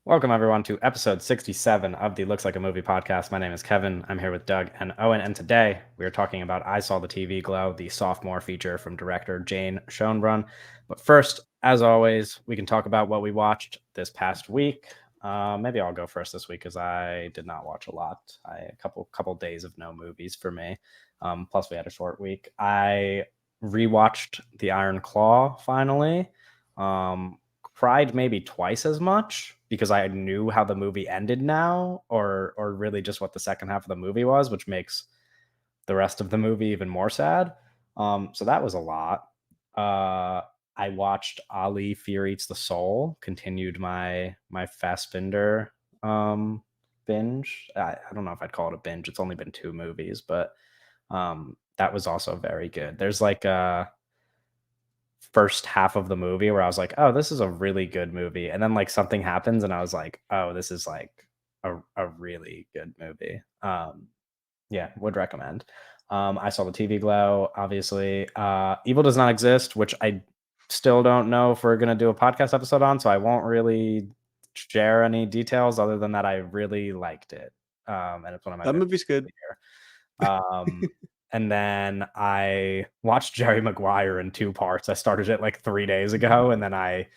Welcome, everyone, to episode 67 of the Looks Like a Movie podcast. My name is Kevin. I'm here with Doug and Owen, and today we are talking about I Saw the TV Glow, the sophomore feature from director Jane Schoenbrun. But first, as always, we can talk about what we watched this past week. Maybe I'll go first this week because I did not watch a lot. A couple days of no movies for me. Plus, we had a short week. I rewatched The Iron Claw finally. Cried maybe twice as much because I knew how the movie ended now, or really just what the second half of the movie was, which makes the rest of the movie even more sad. So that was a lot. I watched Ali Fear Eats the Soul, continued my Fassbinder binge. I don't know if I'd call it a binge. It's only been 2 movies, but that was also very good. There's like a first half of the movie where I was like, oh, this is a really good movie. And then like something happens and I was like, oh, this is like a really good movie. Yeah, would recommend. I saw the TV Glow, obviously. Evil Does Not Exist, which I still don't know if we're gonna do a podcast episode on, so I won't really share any details other than that I really liked it. And it's one of my That favorites movie's of good. the year. And then I watched Jerry Maguire in 2 parts. I started it like 3 days ago, and then I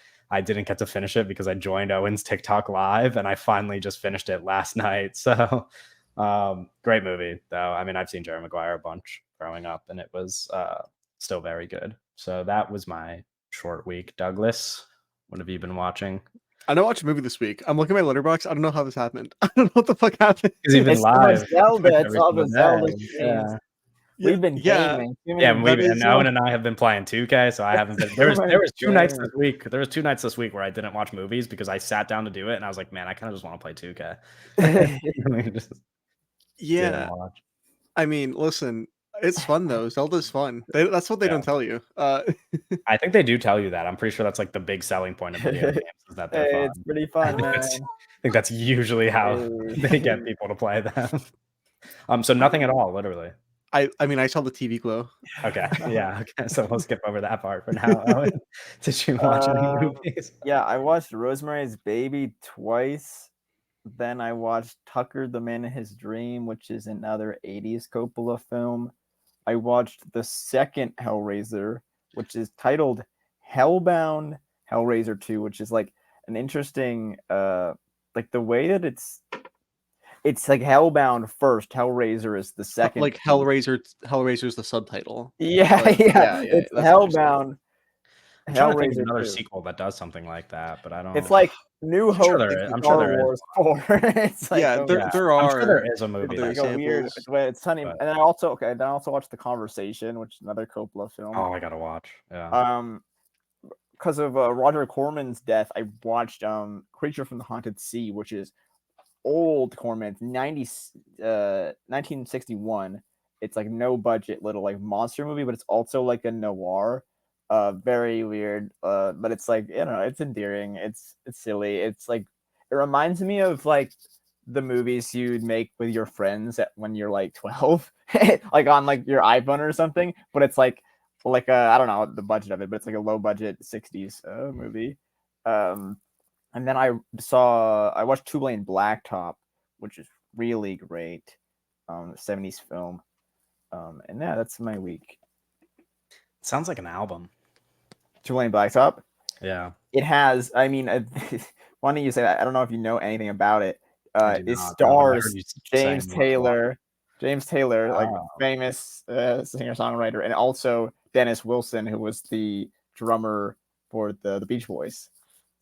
didn't get to finish it because I joined Owen's TikTok live, and I finally just finished it last night. So, great movie, though. I mean, I've seen Jerry Maguire a bunch growing up, and it was still very good. So that was my short week. Douglas, what have you been watching? I didn't watch a movie this week. I'm looking at my letterbox. I don't know how this happened. I don't know what the fuck happened. Because you've been It's so much live Zelda. It's every all single the Zelda day. streams. Yeah. We've been Yeah. gaming. Too Yeah, many and is, Owen and I have been playing 2K, so I haven't been. There was much 2 nights gaming. this week. There was 2 nights this week where I didn't watch movies because I sat down to do it, and I was like, man, I kind of just want to play 2K. We just didn't yeah. watch. I mean, listen, it's fun though. Zelda's fun. That's what they Yeah. don't tell you. I think they do tell you that. I'm pretty sure that's like the big selling point of video games is that they're fun. It's pretty fun, man. I think that's usually how they get people to play them. So nothing at all, literally. I mean, I saw the TV Glow. Okay, yeah. Okay, so we'll skip over that part for now. Owen, did you watch any movies? Yeah, I watched Rosemary's Baby twice. Then I watched Tucker, the Man in His Dream, which is another 80s Coppola film. I watched the second Hellraiser, which is titled Hellbound Hellraiser 2, which is like an interesting like the way that it's like Hellbound first, Hellraiser is the second. Like Hellraiser's the subtitle. Yeah, Like, yeah. yeah, It's that's Hellbound. I'm trying to think of Hellraiser another 2. sequel that does something like that, but I don't. It's like New I'm sure Hope. there is. I'm sure Star there is. Wars 4. It's like Yeah, a- there I'm are. sure there is a movie. other it's like a weird. examples. It's funny. but- And then I also watched The Conversation, which is another Coppola film. Oh, I gotta watch. Yeah. Because of Roger Corman's death, I watched Creature from the Haunted Sea, which is old Corman, 1961. It's like no budget little like monster movie, but it's also like a noir. Very weird. But it's like, you know, it's endearing. It's silly. It's like it reminds me of like the movies you'd make with your friends when you're like 12, like on like your iPhone or something. But it's like I don't know the budget of it, but it's like a low budget 60s movie. And then I watched Two Lane Blacktop, which is really great, 70s film. And yeah, that's my week. Sounds like an album. Two Lane Blacktop. Yeah. It has. I mean, why don't you say that? I don't know if you know anything about it. It not. stars I heard you James saying much about Taylor. James Taylor, like Oh. famous singer-songwriter, and also Dennis Wilson, who was the drummer for the Beach Boys.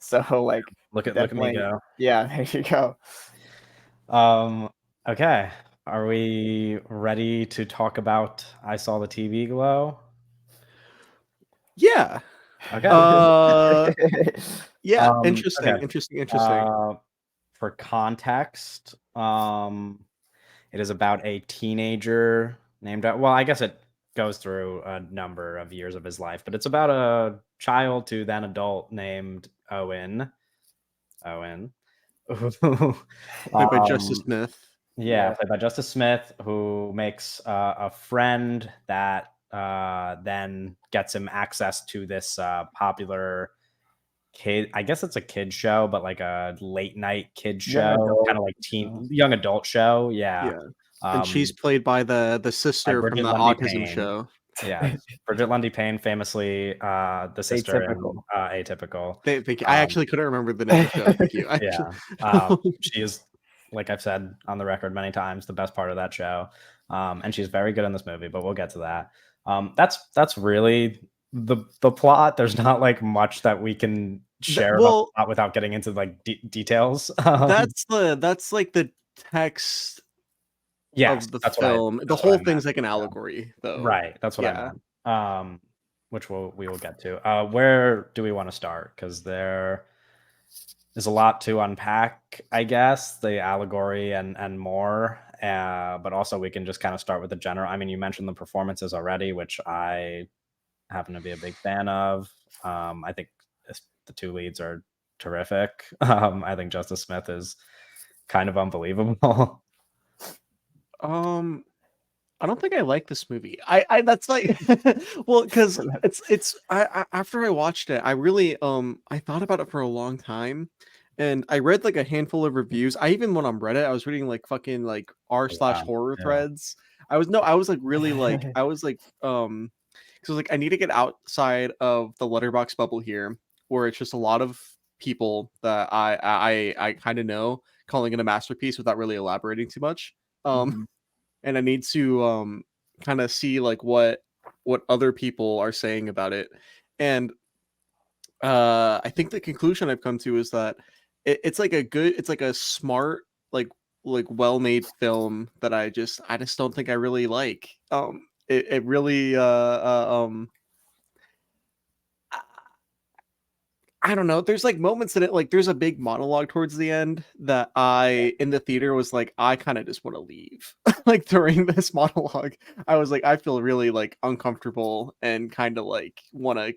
So like, Look at me definitely- go. yeah, there you go. Okay. Are we ready to talk about I Saw the TV Glow? Yeah. Okay. Yeah. Um, Interesting. okay. Interesting. For context, it is about a teenager named. Well, I guess it goes through a number of years of his life, but it's about a child to then adult named Owen. Played by Justice Smith. Yeah, Yeah. played by Justice Smith, who makes a friend that then gets him access to this popular kid. I guess it's a kid show, but like a late night kid Young show, kind adult. of like young adult show. Yeah. Yeah. And she's played by the By sister from Bridget the Lundy autism Payne. show. Yeah, Bridget Lundy Payne, famously the sister in Atypical. Thank Atypical. you. I actually couldn't remember the name of the show. Thank you. Yeah, she is, like I've said on the record many times, the best part of that show, and she's very good in this movie. But we'll get to that. That's really the plot. There's not like much that we can share about the plot without getting into like details. That's like the text Yes, of the that's film. The that's what whole I thing's meant. like an Yeah. allegory, though. Right, that's what I Yeah. meant. Which we will get to. Where do we want to start? Because there is a lot to unpack, I guess, the allegory and more. But also we can just kind of start with the general. I mean, you mentioned the performances already, which I happen to be a big fan of. I think the two leads are terrific. I think Justice Smith is kind of unbelievable. I don't think I like this movie. I that's like well, because it's after I watched it, I really I thought about it for a long time, and I read like a handful of reviews. I even went on Reddit. I was reading like fucking like r/ Wow. horror Yeah. threads. I was like really like I was like because like I need to get outside of the letterbox bubble here, where it's just a lot of people that I kind of know calling it a masterpiece without really elaborating too much. Mhm. And I need to kind of see like what other people are saying about it. And I think the conclusion I've come to is that it's like it's like a smart, like well-made film that I just don't think I really like. It really I don't know. There's like moments in it, like there's a big monologue towards the end that I in the theater was like, I kind of just want to leave. Like during this monologue, I was like, I feel really like uncomfortable and kind of like want to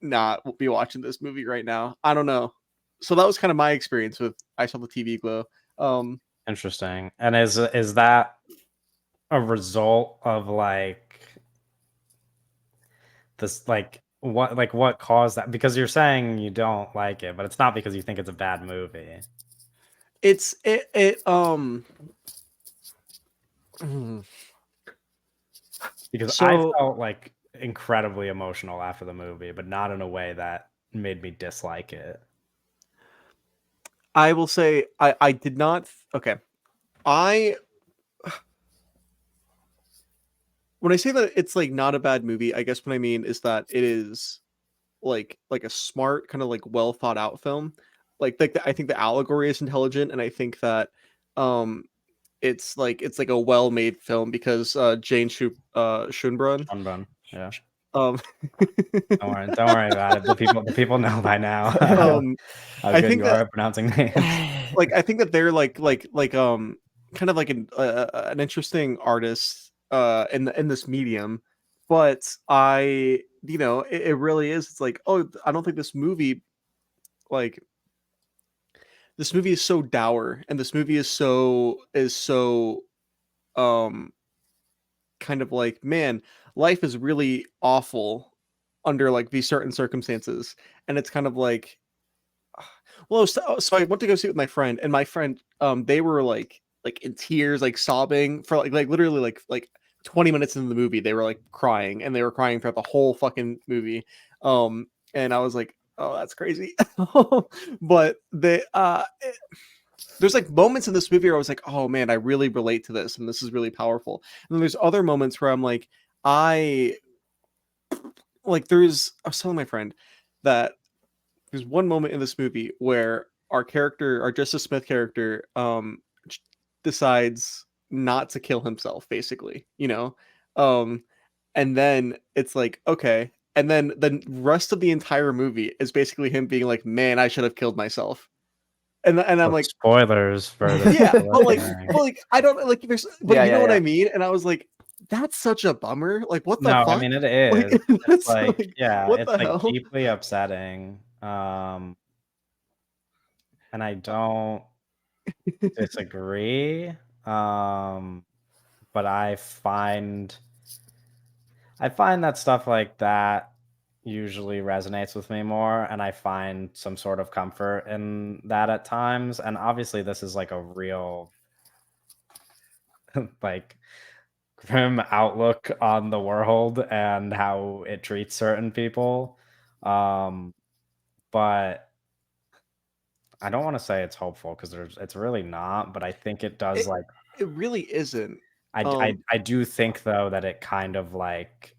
not be watching this movie right now. I don't know. So that was kind of my experience with I saw the TV glow. Interesting. And is that a result of like this, like what caused that? Because you're saying you don't like it, but it's not because you think it's a bad movie. It's it mm. Because I So felt like incredibly emotional after the movie, but not in a way that made me dislike it. I will say I did not okay. I when I say that it's like not a bad movie, I guess what I mean is that it is like a smart kind of like well thought out film. I think the allegory is intelligent, and I think that um it's like a well made film because Schoenbrun. Unbun. Yeah. Um, Don't worry about it. The people know by now um, how I good think you that are at pronouncing names. like I think that they're kind of like an interesting artist in this medium, but I it really is. It's like, oh, I don't think like this movie is so dour, and this movie is so um kind of like, man, life is really awful under like these certain circumstances, and it's kind of like, well, so I went to go see it with my friend, and my friend, they were like in tears, like sobbing for like literally like 20 minutes into the movie, they were like crying, and they were crying throughout the whole fucking movie. And I was like, oh, that's crazy. But there's like moments in this movie where I was like, oh man, I really relate to this, and this is really powerful. And then there's other moments where I'm like, I I was telling my friend that there's one moment in this movie where our Justice Smith character, decides not to kill himself, basically, and then it's like, okay, and then the rest of the entire movie is basically him being like, man, I should have killed myself, and I'm So like, spoilers for the yeah, listening. but like I don't like but Yeah, you know yeah, what I yeah. mean, and I was like, that's such a bummer. Like, what the No, I fuck? mean it Like, is. It's that's like, like, yeah, what it's the like hell? deeply upsetting. And I don't disagree. But I find that stuff like that usually resonates with me more, and I find some sort of comfort in that at times. And obviously this is like a real like grim outlook on the world and how it treats certain people. Um, but I don't want to say it's hopeful because it's really not, but I think it does It like it really isn't. I do think though that it kind of like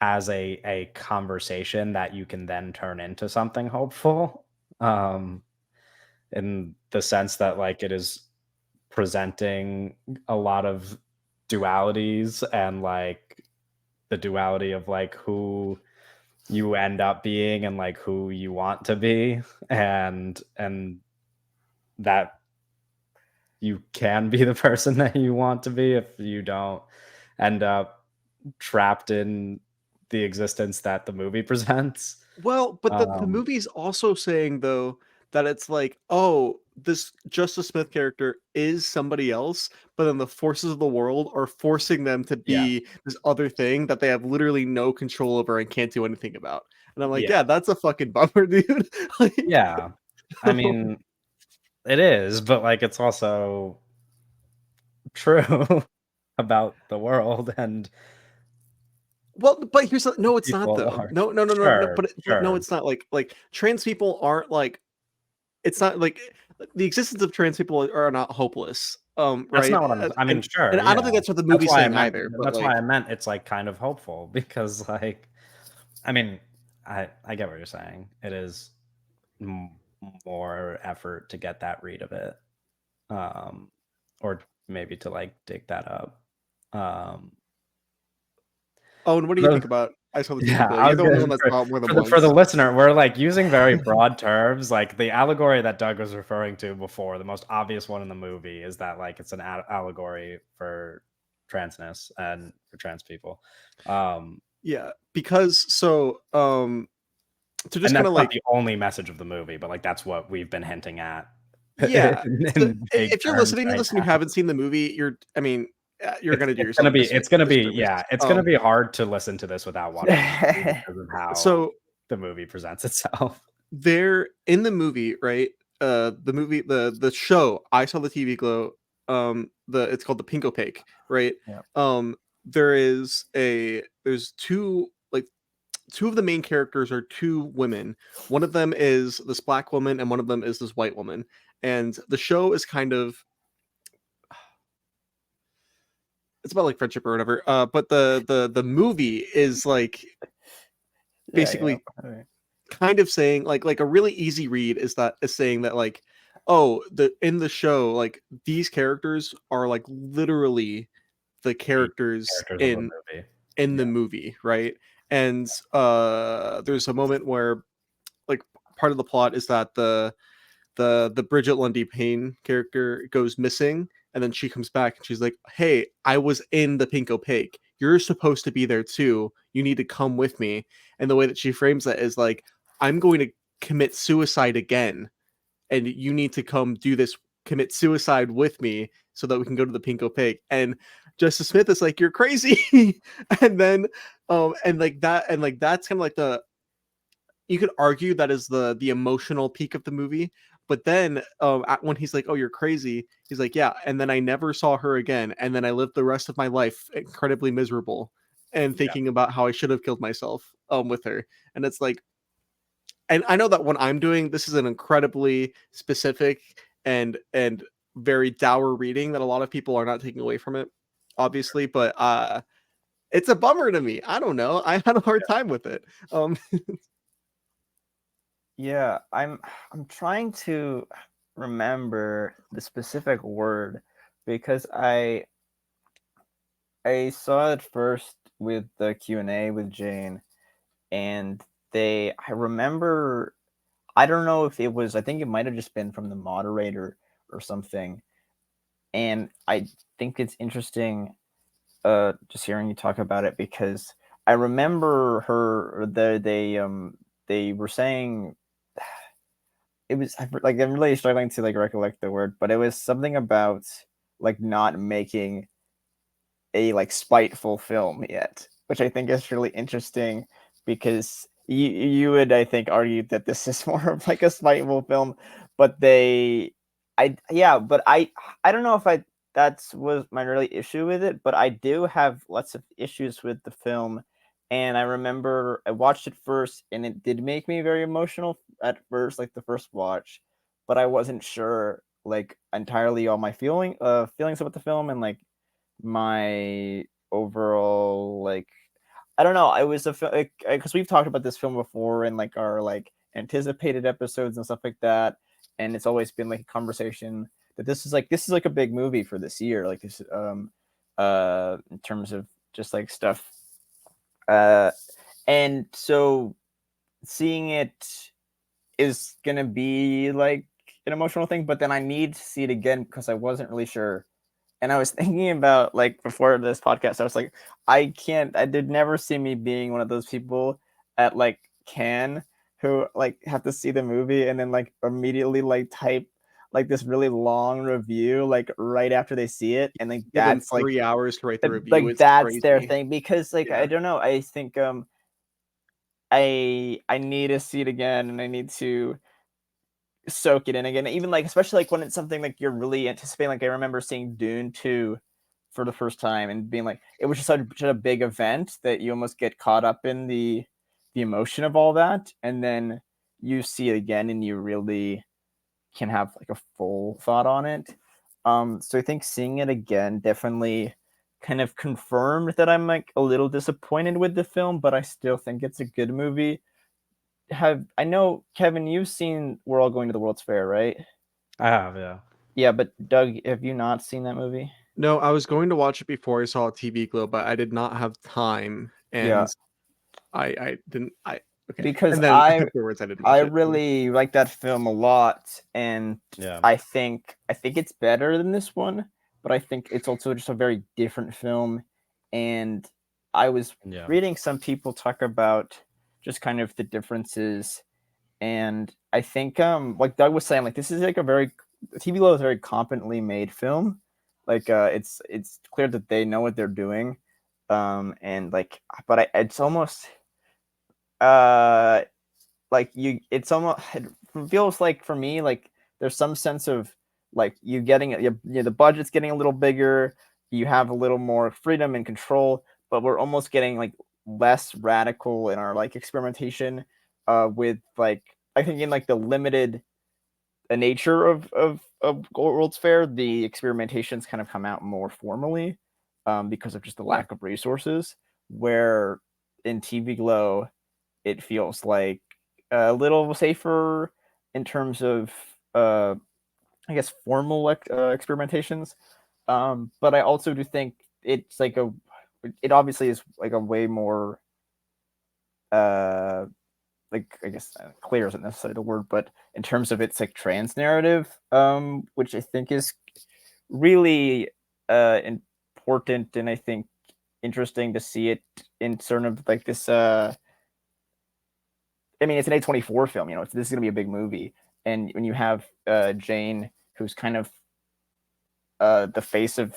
as a conversation that you can then turn into something hopeful. Um, in the sense that like it is presenting a lot of dualities and like the duality of like who you end up being and like who you want to be and that you can be the person that you want to be if you don't end up trapped in the existence that the movie presents. Well, but the Um, movie's also saying though that it's like, oh, this Justice Smith character is somebody else, but then the forces of the world are forcing them to yeah, be this other thing that they have literally no control over and can't do anything about. And I'm like, yeah, yeah, that's a fucking bummer, dude. Like, yeah. I mean, it is, but like it's also true about the world and well, but here's the, no, it's not people at though. large. No, no, no, no, no. Sure, But no, sure. it's not like trans people aren't like it's not like the existence of trans people are not hopeless. That's Right? not what I mean, And sure, I yeah. don't think that's what the That's movie's why I saying meant either. But that's why like, I meant it's, like, kind of hopeful because, like I mean, I get what you're saying. It is m more effort to get that read of it, um, or maybe to, like, dig that up. Um, oh, and what do you the think about I Saw the TV Yeah, Glow? I You're was the only one gonna that's saw it more than for the once. listener, we're, like, using very broad terms, like, the allegory that Doug was referring to before, the most obvious one in the movie is that, like, it's an allegory for transness and for trans people. Um, Yeah, because to just and kind that's of not like the only message of the movie, but, like, that's what we've been hinting at yeah. So in vague if you're terms listening to right this and you now. haven't seen the movie, you're gonna do yourself It's gonna be disservice. yeah, it's gonna be hard to listen to this without watching the movie because of how So the movie presents itself. there in the movie, right? The show I Saw the TV Glow. It's called the Pink Opaque, right? Yeah. There's two of the main characters are two women. One of them is this black woman, and one of them is this white woman. And the show is kind of it's about like friendship or whatever. But the movie is like Yeah, yeah. basically kind of saying like a really easy read is saying that like oh the in the show like these characters are like literally the The characters characters of the movie. in Yeah. the movie, right? And there's a moment where like part of the plot is that the Bridget Lundy Payne character goes missing, and then she comes back and she's like, "Hey, I was in the Pink Opaque. You're supposed to be there too. You need to come with me." And the way that she frames that is like, "I'm going to commit suicide again, and you need to come do this, commit suicide with me, so that we can go to the Pink Opaque." And Justice Smith is like, "You're crazy," and then and like that's kind of like the you could argue that is the emotional peak of the movie. But then when he's like, "Oh, you're crazy," he's like, "Yeah," and then I never saw her again, and then I lived the rest of my life incredibly miserable and Yeah. thinking about how I should have killed myself with her. And it's like, and I know that what I'm doing, this is an incredibly specific and very dour reading that a lot of people are not taking away from it, obviously. But it's a bummer to me. I don't know. I had a hard time with it. Um, Yeah, I'm trying to remember the specific word because I saw it first with the Q&A with Jane, and I remember, I don't know if it was, I think it might have just been from the moderator or something. And I think it's interesting just hearing you talk about it because I remember they were saying it was like I'm really struggling to like recollect the word, but it was something about like not making a like spiteful film yet, which I think is really interesting because you would, I think, argue that this is more of like a spiteful film, but I don't know if that was my really issue with it, but I do have lots of issues with the film. And I remember I watched it first, and it did make me very emotional at first, like the first watch, but I wasn't sure like entirely all my feelings about the film, and like my overall like I don't know. I was because we've talked about this film before in like our like anticipated episodes and stuff like that, and it's always been like a conversation that this is like a big movie for this year, like this in terms of just like stuff, uh and so seeing it is gonna be like an emotional thing, but then I need to see it again because I wasn't really sure. And I was thinking about like before this podcast, I was like, I did never see me being one of those people at like Cannes who like have to see the movie and then like immediately like type like this really long review like right after they see it, and like Give them that's like 3 hours to write the review. like It's that's their crazy. thing, because like I Yeah. don't know, I think I need to see it again, and I need to soak it in again. Even like especially like when it's something like you're really anticipating. Like I remember seeing Dune 2 for the first time and being like, it was just such a big event that you almost get caught up in the emotion of all that, and then you see it again and you really can have like a full thought on it. So I think seeing it again definitely kind of confirmed that I'm like a little disappointed with the film, but I still think it's a good movie. I know, Kevin, you've seen We're All Going to the World's Fair, right? I have, yeah. Yeah, but Doug, have you not seen that movie? No, I was going to watch it before I saw TV Glow, but I did not have time, Yeah, and I didn't. I okay, because and then afterwards I didn't I watch it. really like that film a lot, and Yeah. I think it's better than this one, but I think it's also just a very different film. And I was Yeah. reading some people talk about just kind of the differences, and I think like Doug was saying, like this is like a very TV Glow is a very competently made film. Like it's clear that they know what they're doing, and like but it's almost uh like it's almost, it feels like for me like there's some sense of like the budget's getting a little bigger, you have a little more freedom and control, but we're almost getting like less radical in our like experimentation, with like I think in like the limited nature of World's Fair, the experimentations kind of come out more formally, because of just the Yeah. lack of resources, where in TV Glow it feels like a little safer in terms of I guess formal experimentations. But I also do think it's like it obviously is like a way more uh like I guess clear isn't necessarily the word, but in terms of its like trans narrative, which I think is really important, and I think interesting to see it in sort of like this I mean, it's an A24 film. This is gonna be a big movie, and when you have Jane, who's kind of the face of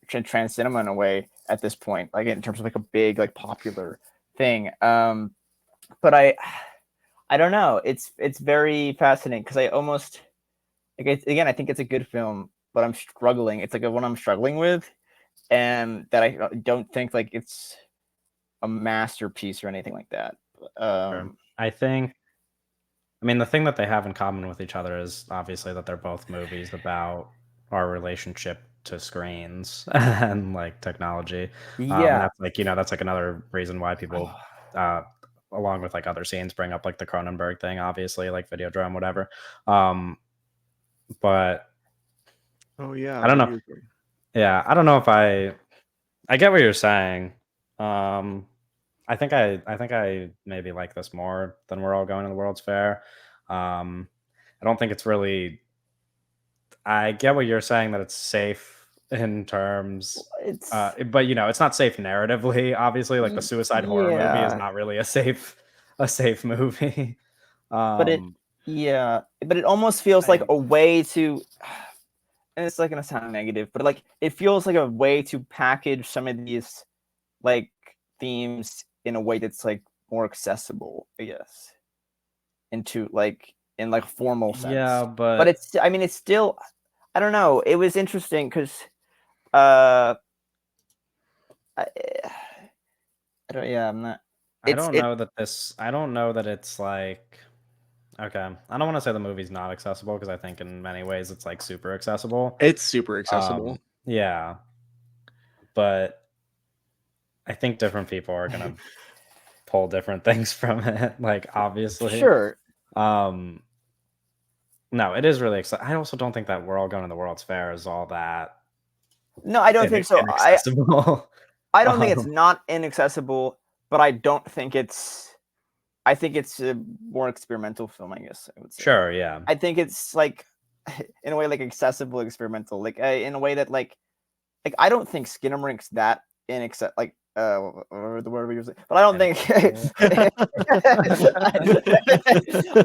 trans cinema in a way at this point, like in terms of like a big like popular thing. But I don't know. It's very fascinating because I almost like again I think it's a good film, but I'm struggling. It's like a one I'm struggling with, and that I don't think like it's a masterpiece or anything like that. Sure. I mean, the thing that they have in common with each other is obviously that they're both movies about our relationship to screens and like technology. And Yeah. that's like, that's like another reason why people, uh, along with like other scenes, bring up like the Cronenberg thing, obviously, like Videodrome, whatever. But Oh yeah, I don't know. video. Yeah, I don't know if I get what you're saying. Um, I think I maybe like this more than We're All Going to the World's Fair. Um, I don't think it's really. I get what you're saying that it's safe in terms, It's but it's not safe narratively. Obviously, like the suicide horror movie is yeah, not really a safe movie. but it um, yeah, but it almost feels like I a way to, and it's like gonna sound negative, but like it feels like a way to package some of these like themes in a way that's like more accessible, I guess, into like in like formal sense. Yeah, But but it's, I mean, it's still, I don't know. It was interesting because uh, I, I don't, yeah, I'm not. I It's don't it know that this. I don't know that it's like. Okay, I don't want to say the movie's not accessible because I think in many ways it's like super accessible. It's super accessible. Yeah, but I think different people are gonna pull different things from it. Like obviously, sure. um, no, it is really exciting. I also don't think that We're All Going to the World's Fair is all that No, I don't think so. inaccessible. I don't think it's um, not inaccessible, but I don't think it's. I think it's a more experimental film. I guess I would say. sure, yeah, I think it's like, in a way, like accessible experimental, like in a way that like I don't think Skinnamarink that inaccessible, like or the word we use, but I don't think inaccessible.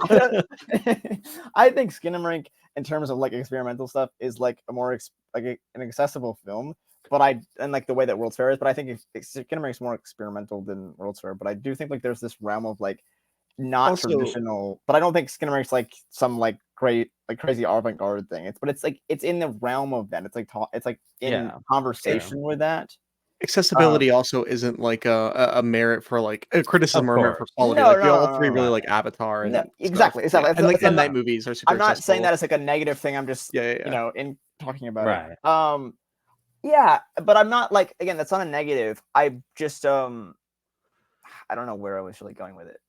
I, don't, I think Skinnamarink in terms of like experimental stuff is like a more an accessible film. But and like the way that World's Fair is, but I think Skinnamarink is more experimental than World's Fair. But I do think like there's this realm of like not Also, traditional, but I don't think Skinnamarink like some like great like crazy avant-garde thing. It's like it's in the realm of that. It's like in Yeah, conversation with that. accessibility also isn't like a merit for like a criticism of or a merit for course. quality. No, Like no, we all no, three no, really no. like Avatar No, and stuff. exactly, Yeah, exactly. and like So M I'm Night not, movies are super I'm not saying accessible. that as like a negative thing. I'm just, Yeah, yeah, yeah. in talking about it. Right. Yeah, but I'm not like, again, that's not a negative. I just I don't know where I was really going with it,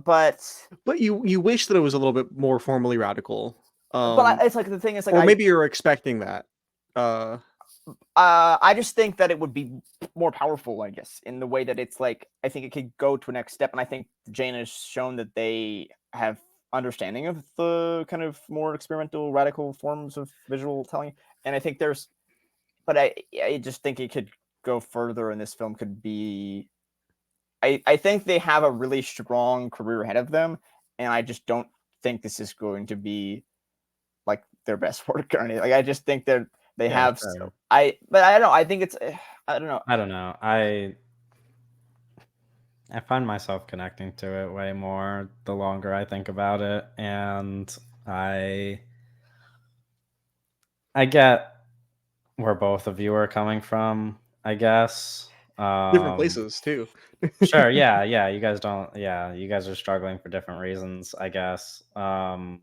but But you wish that it was a little bit more formally radical. it's like the thing is like Or maybe you're expecting that. I just think that it would be more powerful, I guess, in the way that it's like, I think it could go to a next step. And I think Jane has shown that they have understanding of the kind of more experimental, radical forms of visual telling. And I think but I just think it could go further, and this film could be, I think they have a really strong career ahead of them. And I just don't think this is going to be like their best work or anything. Like, I just think they Yeah, have, sure. but I don't know. I think it's, I don't know. I don't know. I find myself connecting to it way more the longer I think about it, and I I get where both of you are coming from, I guess. Different places too. Sure, yeah, yeah. You guys are struggling for different reasons, I guess. I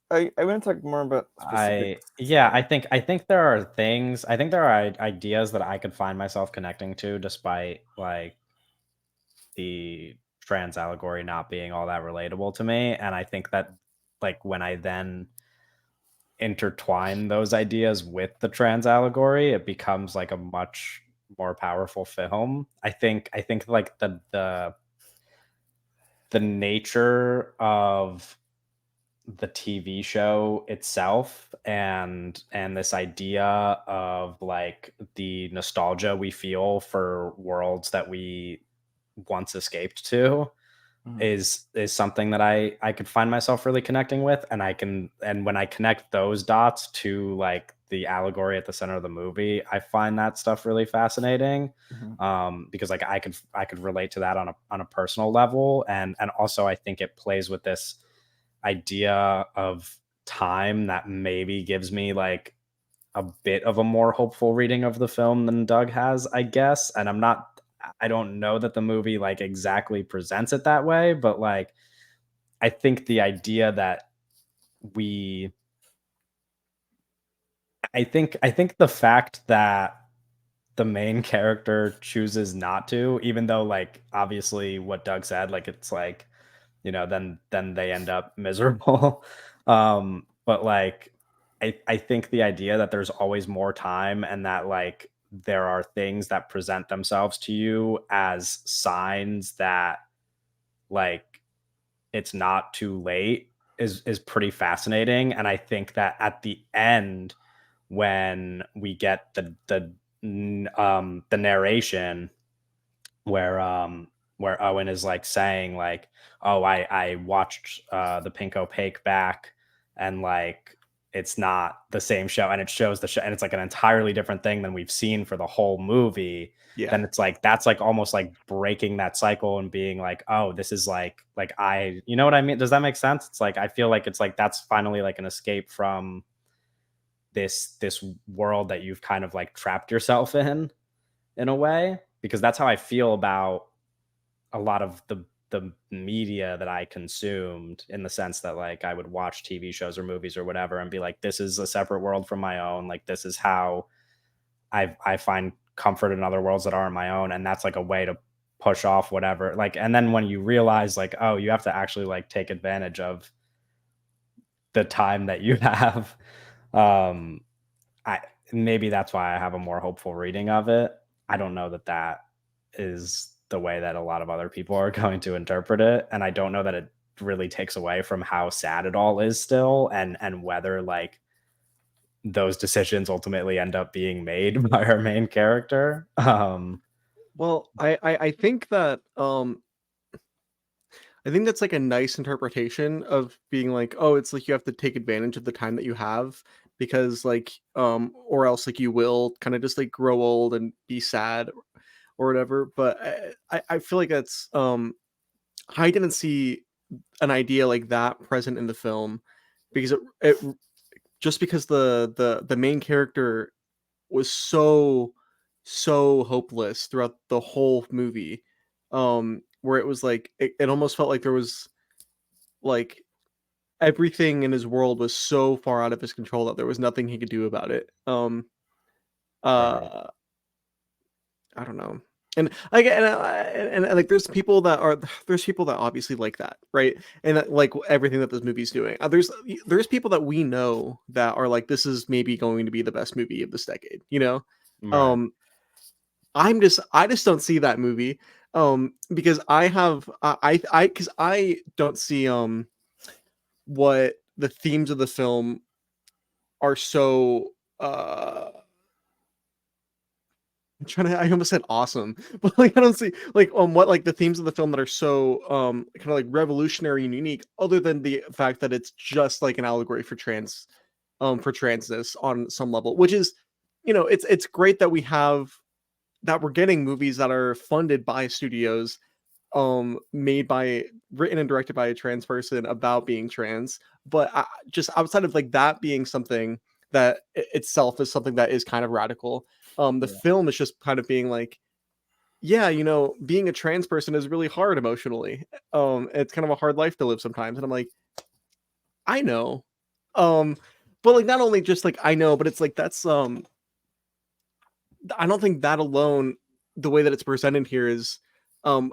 want to talk more about specifics. I think there are things. I think there are ideas that I could find myself connecting to, despite like the trans allegory not being all that relatable to me. And I think that like when I then intertwine those ideas with the trans allegory, it becomes like a much more powerful film. I think like the nature of the TV show itself and this idea of like the nostalgia we feel for worlds that we once escaped to Mhm. is something that I could find myself really connecting with, and when I connect those dots to like the allegory at the center of the movie, I find that stuff really fascinating. Mhm. Because like I could relate to that on a personal level, and also I think it plays with this idea of time that maybe gives me like a bit of a more hopeful reading of the film than Doug has, I guess. And I don't know that the movie like exactly presents it that way, but like I think the idea that we I think the fact that the main character chooses not to, even though like obviously what Doug said, like it's like, then they end up miserable. But like I think the idea that there's always more time and that like there are things that present themselves to you as signs that like it's not too late is pretty fascinating. And I think that at the end, when we get the narration where Owen is like saying like, "Oh, I watched the Pink Opaque back, and like it's not the same show, and it shows the show, and it's like an entirely different thing than we've seen for the whole movie, Yeah. then it's like that's like almost like breaking that cycle and being like, oh, this is like you know what I mean? Does that make sense? It's like I feel like it's like that's finally like an escape from this world that you've kind of like trapped yourself in a way, because that's how I feel about a lot of the media that I consumed, in the sense that like I would watch TV shows or movies or whatever and be like, this is a separate world from my own. Like this is how I find comfort in other worlds that aren't my own. And that's like a way to push off whatever. Like, and then when you realize like, oh, you have to actually like take advantage of the time that you have. Um, I maybe that's why I have a more hopeful reading of it. I don't know that that is the way that a lot of other people are going to interpret it, and I don't know that it really takes away from how sad it all is still, and whether like those decisions ultimately end up being made by our main character. Well, I think that I think that's like a nice interpretation of being like, oh, it's like you have to take advantage of the time that you have, because like or else like you will kind of just like grow old and be sad or whatever. But I feel like that's I didn't see an idea like that present in the film, because it just because the main character was so hopeless throughout the whole movie, where it was like it almost felt like there was like everything in his world was so far out of his control that there was nothing he could do about it. Right. Uh I don't know. And like and like there's people that obviously like that, right? And that, like everything that this movie's doing. There's people that we know that are like, this is maybe going to be the best movie of this decade, you know? Right. Um I just don't see that movie. Because because I don't see what the themes of the film are so I'm trying to I almost said awesome, but like I don't see like what like the themes of the film that are so kind of like revolutionary and unique, other than the fact that it's just like an allegory for transness on some level, which is, you know, it's great that we're getting movies that are funded by studios, made by written and directed by a trans person about being trans. But just outside of like that being something that itself is something that is kind of radical, the Yeah. film is just kind of being like, yeah, you know, being a trans person is really hard emotionally. It's kind of a hard life to live sometimes. And I'm like, I know. But like not only just like I know, but it's like that's I don't think that alone, the way that it's presented here, is um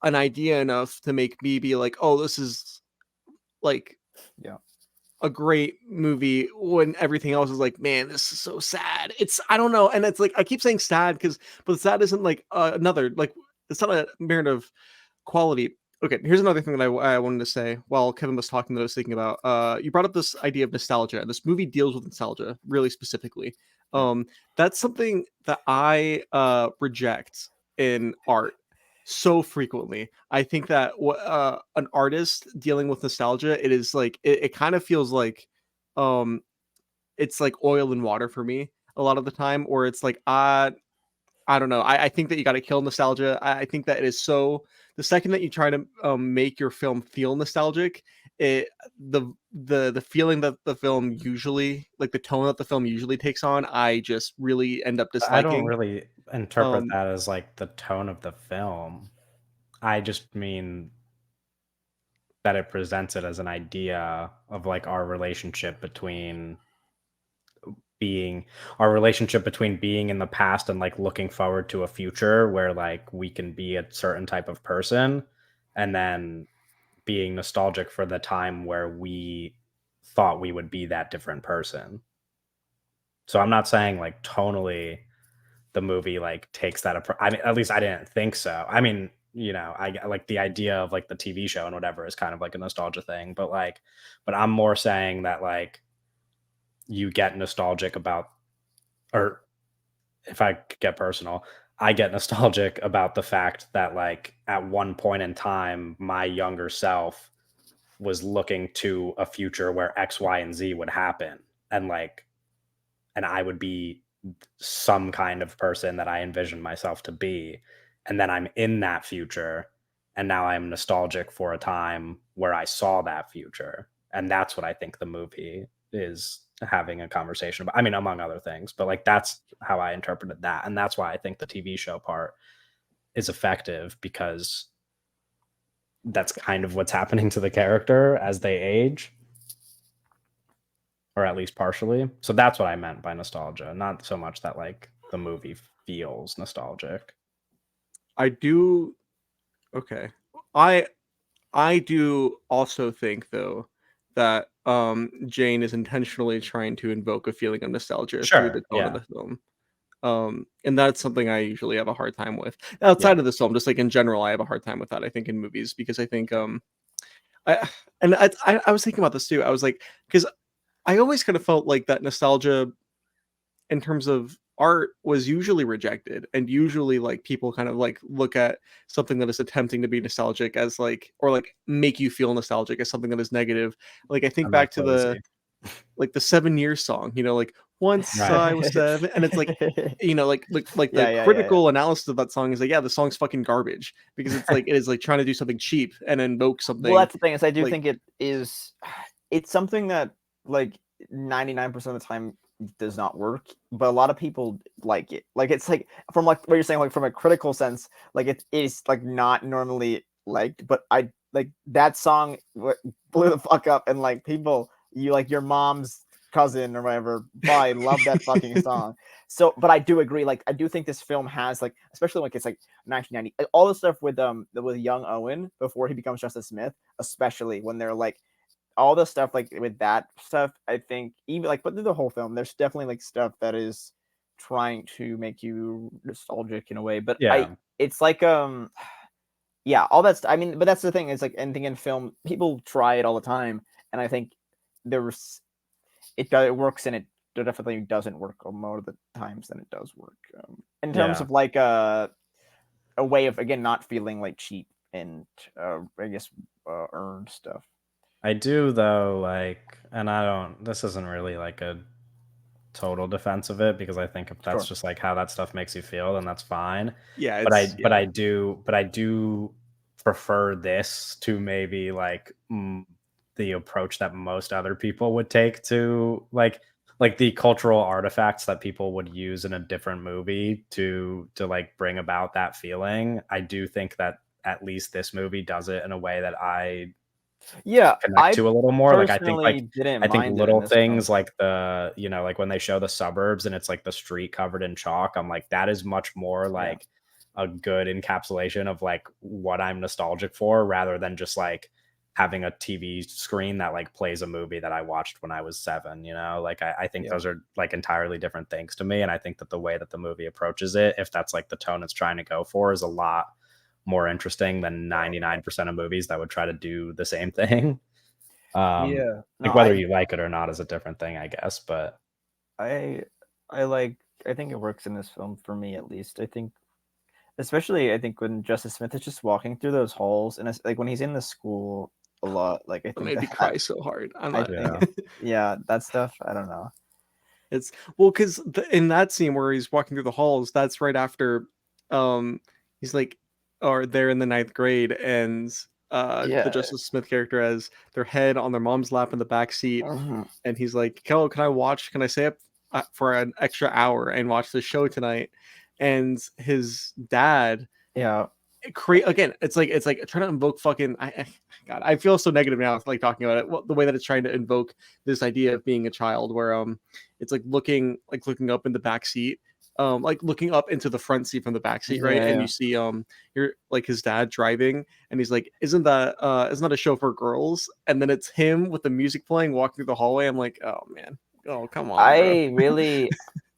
an idea enough to make me be like, oh, this is like Yeah. a great movie, when everything else is like, man, this is so sad. It's I don't know, and it's like I keep saying sad because, but sad isn't like another like it's not a merit of quality. Okay, here's another thing that I wanted to say while Kevin was talking, that I was thinking about. You brought up this idea of nostalgia. This movie deals with nostalgia really specifically. Yeah. That's something that I reject in art so frequently. I think that an artist dealing with nostalgia, it is like it kind of feels like um it's like oil and water for me a lot of the time, or it's like I don't know. I think that you got to kill nostalgia. I think that it is so. The second that you try to make your film feel nostalgic, it the feeling that the film usually, like the tone that the film usually takes on, I just really end up I don't disliking. really interpret Um, that as like the tone of the film. I just mean that it presents it as an idea of like being our relationship between being in the past and like looking forward to a future where like we can be a certain type of person, and then being nostalgic for the time where we thought we would be that different person. So I'm not saying like tonally the movie like takes that I mean, at least I didn't think so. I mean, you know, I like the idea of like the TV show and whatever is kind of like a nostalgia thing, but like, but I'm more saying that like you get nostalgic about, or if I could get personal, I get nostalgic about the fact that like at one point in time, my younger self was looking to a future where X, Y, and Z would happen, and like, and I would be some kind of person that I envisioned myself to be, and then I'm in that future, and now I'm nostalgic for a time where I saw that future, and that's what I think the movie is having a conversation about. I mean, among other things, but like that's how I interpreted that, and that's why I think the TV show part is effective, because that's kind of what's happening to the character as they age, or at least partially. So that's what I meant by nostalgia, not so much that like the movie feels nostalgic. I do. Okay. I do also think though that Jane is intentionally trying to invoke a feeling of nostalgia through the Sure. tone of Yeah. the film. And that's something I usually have a hard time with. Yeah. Outside of this film, just like in general, I have a hard time with that, I think, in movies, because I think I and I was thinking about this too. I was like, because I always kind of felt like that nostalgia in terms of art was usually rejected, and usually like people kind of like look at something that is attempting to be nostalgic as like, or like make you feel nostalgic as something that is negative. Like I think I'm not back to cozy. the 7 years song, like once Right. I was 7, and it's like, like Yeah, the yeah, yeah, yeah. critical analysis of that song is like, yeah, the song's fucking garbage, because it's like it is like trying to do something cheap and invoke Well, something that's the thing, is I do like, think it is. It's something that like 99% of the time does not work, but a lot of people like it. Like it's like, from like what you're saying, like from a critical sense, like it is like not normally liked, but I like that song blew the fuck up, and like people, you like your mom's cousin or whatever probably love that fucking song. So, but I do agree. Like I do think this film has like, especially like it's like 1990, like, all the stuff with young Owen before he becomes Justice Smith, especially when they're like all the stuff like with that stuff. I think even like, but through the whole film, there's definitely like stuff that is trying to make you nostalgic in a way. But Yeah. it's like yeah, all that's. I mean, but that's the thing. Is like anything in film, people try it all the time, and I think there's it works, and it definitely doesn't work more of the times than it does work. In terms Yeah. of like a way of, again, not feeling like cheap and I guess earned stuff. I do though, like, and I don't, this isn't really like a total defense of it, because I think if that's Sure. just like how that stuff makes you feel, then that's fine. yeah, But it's yeah. I do prefer this to maybe like the approach that most other people would take to like the cultural artifacts that people would use in a different movie to like bring about that feeling. I do think that at least this movie does it in a way that I Yeah, connect I to a little more. Like personally didn't I think mind it in little this film. things like the, like when they show the suburbs and it's like the street covered in chalk, I'm like, that is much more Yeah. like a good encapsulation of like what I'm nostalgic for, rather than just like having a TV screen that like plays a movie that I watched when I was 7. Like I think Yeah. those are like entirely different things to me. And I think that the way that the movie approaches it, if that's like the tone it's trying to go for, is a lot more interesting than 99% of movies that would try to do the same thing. Yeah. No, Like whether you like it or not is a different thing, I guess. But I I like I think it works in this film for me, at least. I think, especially I think when Justice Smith is just walking through those halls, and it's like when he's in the school a lot, like I That think made me that cry so hard. I'm I not. think yeah, yeah, that stuff, I don't know. It's well, because in that scene where he's walking through the halls, that's right after, um, he's like, or they're in the ninth grade, and the Yeah. Justice Smith character has their head on their mom's lap in the back seat, Mhm. and he's like, "Kel, can I watch? Can I stay up for an extra hour and watch the show tonight?" And his dad Yeah. create again. It's like trying to invoke fucking. God, I feel so negative now, like talking about it. Well, the way that it's trying to invoke this idea of being a child, where it's like looking up in the back seat, like looking up into the front seat from the back seat, right? Yeah, And yeah. you see you're like his dad driving, and he's like, isn't that a show for girls? And then it's him with the music playing, walking through the hallway. I'm like, oh man, oh come on, bro. I really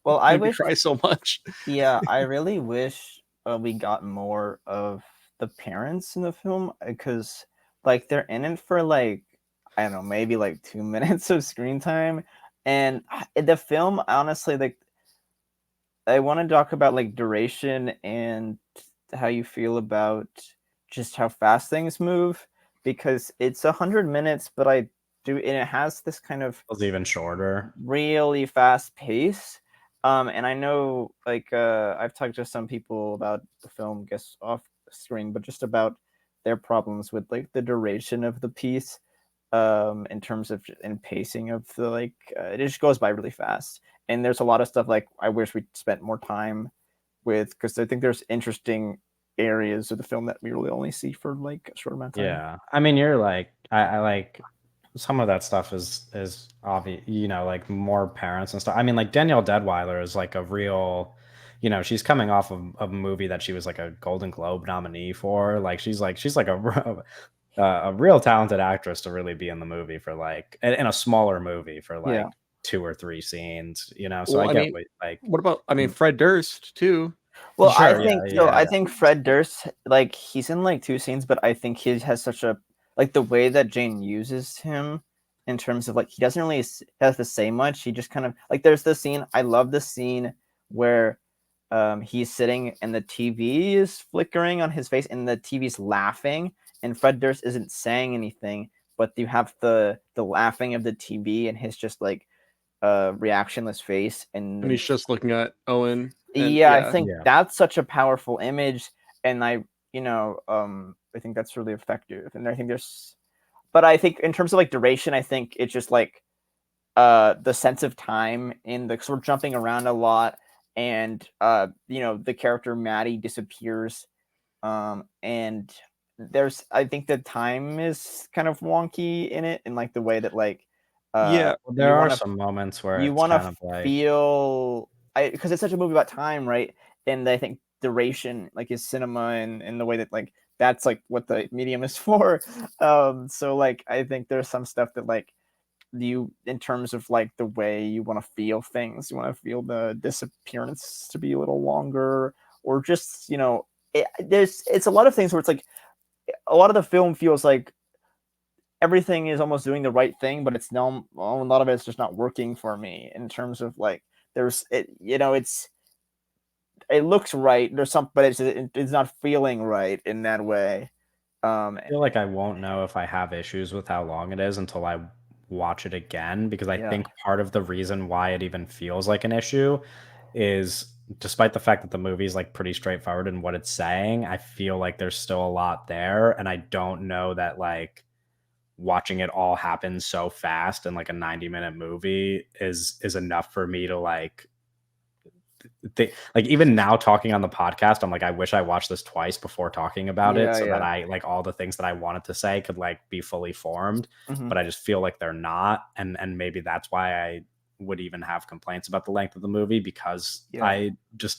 well, I Made me wish cry so much. Yeah, I really wish we got more of the parents in the film, because like they're in it for like, I don't know, maybe like 2 minutes of screen time, and the film, honestly, like I want to talk about like duration and how you feel about just how fast things move, because it's 100 minutes, but and it has this kind of It's even shorter. really fast pace. And I know, like, I've talked to some people about the film, guess off screen, but just about their problems with like the duration of the piece, in terms of and pacing of the like, it just goes by really fast. And there's a lot of stuff like I wish we spent more time with, because I think there's interesting areas of the film that we really only see for like a short amount of time. Yeah, I mean, you're like, I like some of that stuff is obvious, like more parents and stuff. I mean, like Danielle Deadweiler is like a real, she's coming off of a movie that she was like a Golden Globe nominee for. Like she's like a real talented actress to really be in the movie for like in a smaller movie for Yeah. like 2 or 3 scenes. So Well, I I get mean, what like. what about? I mean, Fred Durst too. Well, I Sure, yeah, think so. yeah, I yeah. think Fred Durst, like, he's in like 2 scenes, but I think he has such a like the way that Jane uses him in terms of like he doesn't really have to say much. He just kind of like there's this scene. I love the scene where he's sitting and the TV is flickering on his face and the TV's laughing and Fred Durst isn't saying anything, but you have the laughing of the TV and his just like reactionless face And he's just looking at Owen. And yeah, I yeah, think Yeah. that's such a powerful image, and I think that's really effective. And I think but I think in terms of like duration, I think it's just like the sense of time in the sort of jumping around a lot, and the character Maddie disappears, and I think the time is kind of wonky in it, in like the way that like yeah, Well, you there are want to some moments where you it's want to kind of like, feel because it's such a movie about time, right? And I think duration like is cinema and the way that like that's like what the medium is for. So like I think there's some stuff that like you in terms of like the way you want to feel things, you want to feel the disappearance to be a little longer, or just it's a lot of things where it's like a lot of the film feels like everything is almost doing the right thing, but it's no a lot of it's just not working for me in terms of like there's it it looks right there's some but it's not feeling right in that way. I feel like I won't know if I have issues with how long it is until I watch it again, because I Yeah, think part of the reason why it even feels like an issue is, despite the fact that the movie is like pretty straightforward in what it's saying, I feel like there's still a lot there, and I don't know that like watching it all happen so fast in like a 90-minute movie is enough for me to like like even now talking on the podcast, I'm like, I wish I watched this twice before talking about it, yeah, so that yeah. I like all the things that I wanted to say could like be fully formed. Hmm. But I just feel like they're not, and maybe that's why I would even have complaints about the length of the movie, because Yeah.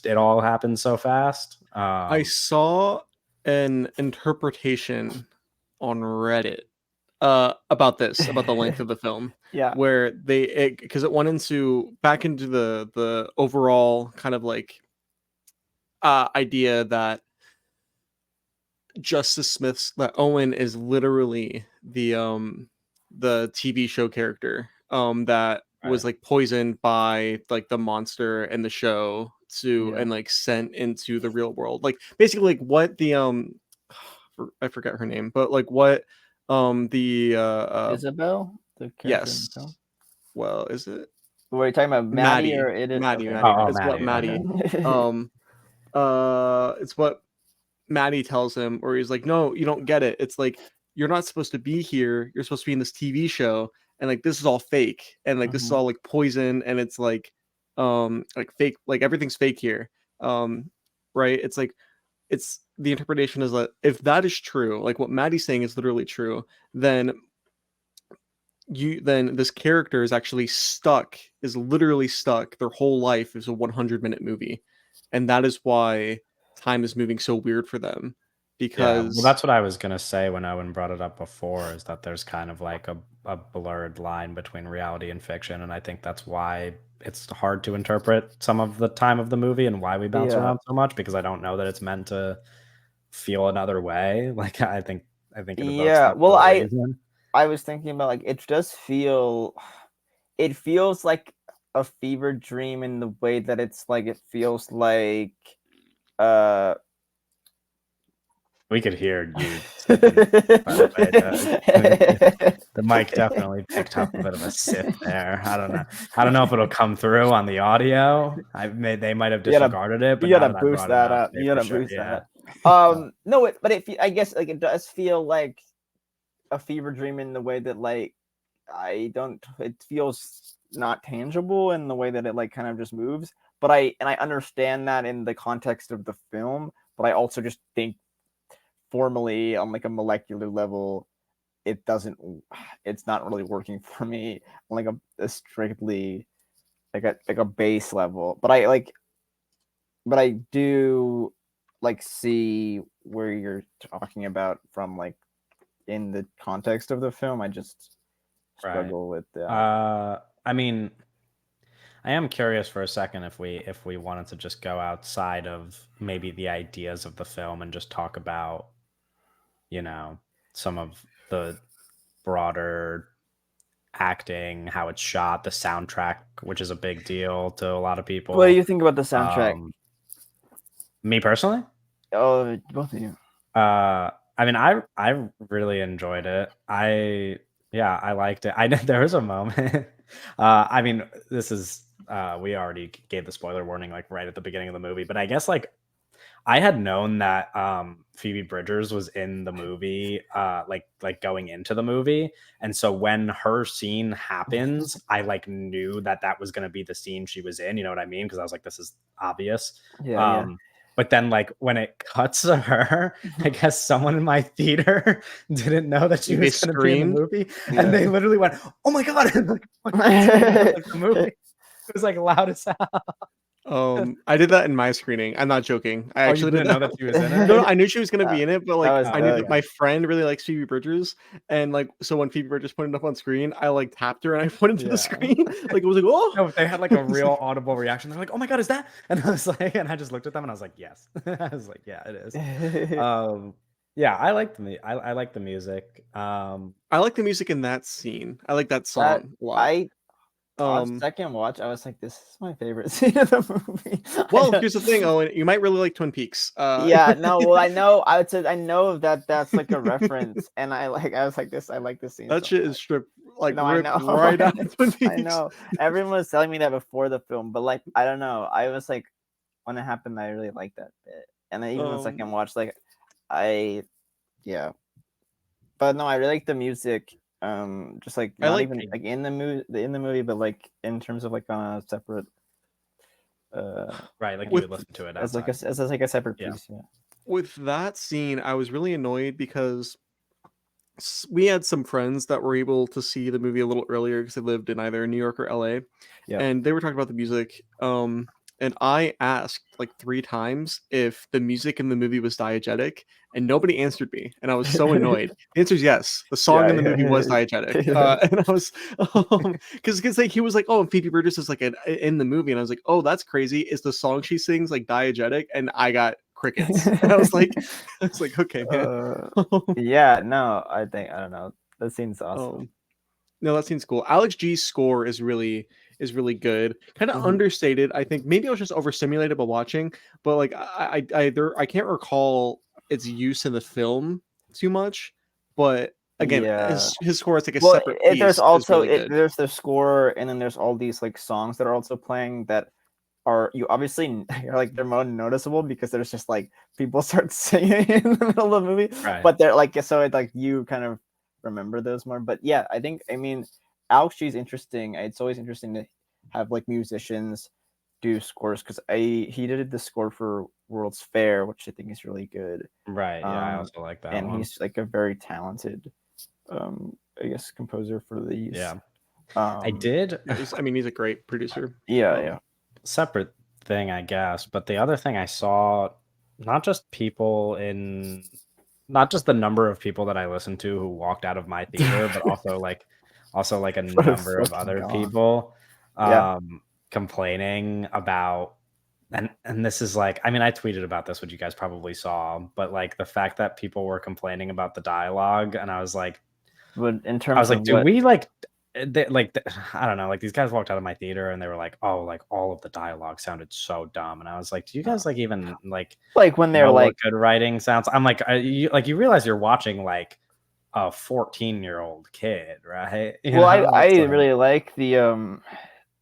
it all happens so fast. I saw an interpretation on Reddit about the length of the film, Yeah. where because it went into back into the overall kind of like idea that that Owen is literally the TV show character that was Right. like poisoned by like the monster in the show Yeah. and like sent into the real world. Like basically like what the I forget her name, but like what the Isabel, the character in the yes. film. Well, is it Were you talking about Maddie or it? Okay. Oh, It's what Maddie. Okay. Maddie um it's what Maddie tells him, or he's like, "No, you don't get it. It's like you're not supposed to be here. You're supposed to be in this TV show, and like this is all fake, and like this is Mhm. all like poison, and it's like fake, like everything's fake here." Right? It's like it's the interpretation is that if that is true, like what Maddie's saying is literally true, then then this character is actually stuck, is literally stuck. Their whole life is a 100-minute movie, and that is why time is moving so weird for them Yeah, well, because that's what I was gonna say when Owen brought it up before, is that there's kind of like a blurred line between reality and fiction, and I think that's why it's hard to interpret some of the time of the movie and why we bounce Yeah. around so much, because I don't know that it's meant to feel another way. Like I think it evokes Yeah. that Well, for a reason. I was thinking about like it does feel it feels like a fever dream in the way that it feels like uh We could hear you sipping, by the way. The mic definitely picked up a bit of a sip there. I don't know if it'll come through on the audio. They might have You gotta disregarded it, but you now gotta that I boost brought it that up, up. they You for gotta sure, boost yeah. that up. No, but I guess like it does feel like a fever dream in the way that like it feels not tangible in the way that it like kind of just moves. But I understand that in the context of the film, but I also just think formally on like a molecular level, it's not really working for me on like a strictly like a base level. But I do like see where you're talking about from like in the context of the film. I just struggle with that. I mean, I am curious for a second if we wanted to just go outside of maybe the ideas of the film and just talk about, some of the broader acting, how it's shot, the soundtrack, which is a big deal to a lot of people. What do you think about the soundtrack? Me personally? Oh, both of you. I mean, I really enjoyed it. I liked it. I know there was a moment. I mean, this is we already gave the spoiler warning like right at the beginning of the movie, but I guess like I had known that Phoebe Bridgers was in the movie, like going into the movie, and so when her scene happens, I like knew that was going to be the scene she was in. You know what I mean? Because I was like, this is obvious. Yeah. But then, like when it cuts to her, I guess someone in my theater didn't know that she They was going to be in the screamed? movie, Yeah. and they literally went, "Oh my god!" and like, the movie. It was like loud as hell. I did that in my screening. I'm not joking. I Oh, you actually did didn't know that. that she was in it? No, I knew she was gonna be in it, but like was I knew that Doug. my friend really likes Phoebe Bridgers, and like so when Phoebe Bridgers put it up on screen, I like tapped her and I put it into Yeah. the screen. Like it was like, oh No, they had like a real audible reaction. They're like, "Oh my god, is that?" And I was like, and I just looked at them and I was like, "Yes." I was like, "Yeah, it is." Yeah, I like I like the music. I like the music in that scene. I like that That song a lot. on second watch, I was like, this is my favorite scene of the movie. Well, here's the thing, Owen. You might really like Twin Peaks. Yeah, no, well, I know. I would say I know that that's like a reference, and I was like this. I like this scene. That so shit much. is stripped like No, I ripped know. right out of Twin Peaks. I know. Everyone was telling me that before the film, but like I don't know. I was like, when it happened, I really liked that bit, and then even the second watch, like yeah. But no, I really like the music. Just like not even like in the movie, but like in terms of like on a separate. Right, like you would listen to it as outside. like a separate piece. Yeah. With that scene, I was really annoyed because we had some friends that were able to see the movie a little earlier because they lived in either New York or LA, and they were talking about the music. And I asked like 3 times if the music in the movie was diegetic, and nobody answered me, and I was so annoyed. The answer is yes. The song in the movie was diegetic, and I was because like he was like, "Oh, and Phoebe Bridgers is like in the movie," and I was like, "Oh, that's crazy. Is the song she sings like diegetic?" And I got crickets. And I was like, okay, man. Yeah, no, I don't know. That scene's awesome. No, that seems cool. Alex G's score is really good. Kind of understated, I think. Maybe I was just overstimulated by watching, but like I can't recall its use in the film too much. But again, his score is like a separate piece. There's also really there's the score, and then there's all these like songs that are also playing that are you obviously you're like they're more noticeable because there's just like people start singing in the middle of the movie, right. But they're like so it like you kind of remember those more. But yeah, I mean, Alex G's interesting. It's always interesting to have like musicians do scores because he did the score for World's Fair, which I think is really good. Right. Yeah, I also like that. And he's like a very talented, I guess, composer for these. Yeah. I did. I mean, he's a great producer. Yeah. Separate thing, I guess. But the other thing I saw, not just the number of people that I listened to who walked out of my theater, but also like a number of other people complaining about and this is like, I mean, I tweeted about this, which you guys probably saw, but like the fact that people were complaining about the dialogue, and I was like, but in terms do we like I don't know, like these guys walked out of my theater and they were like, oh, like all of the dialogue sounded so dumb, and I was like, do you guys like even like when they're know what like, good writing sounds? I'm like, you realize you're watching like a 14-year-old kid, right? well, I It's like, really like the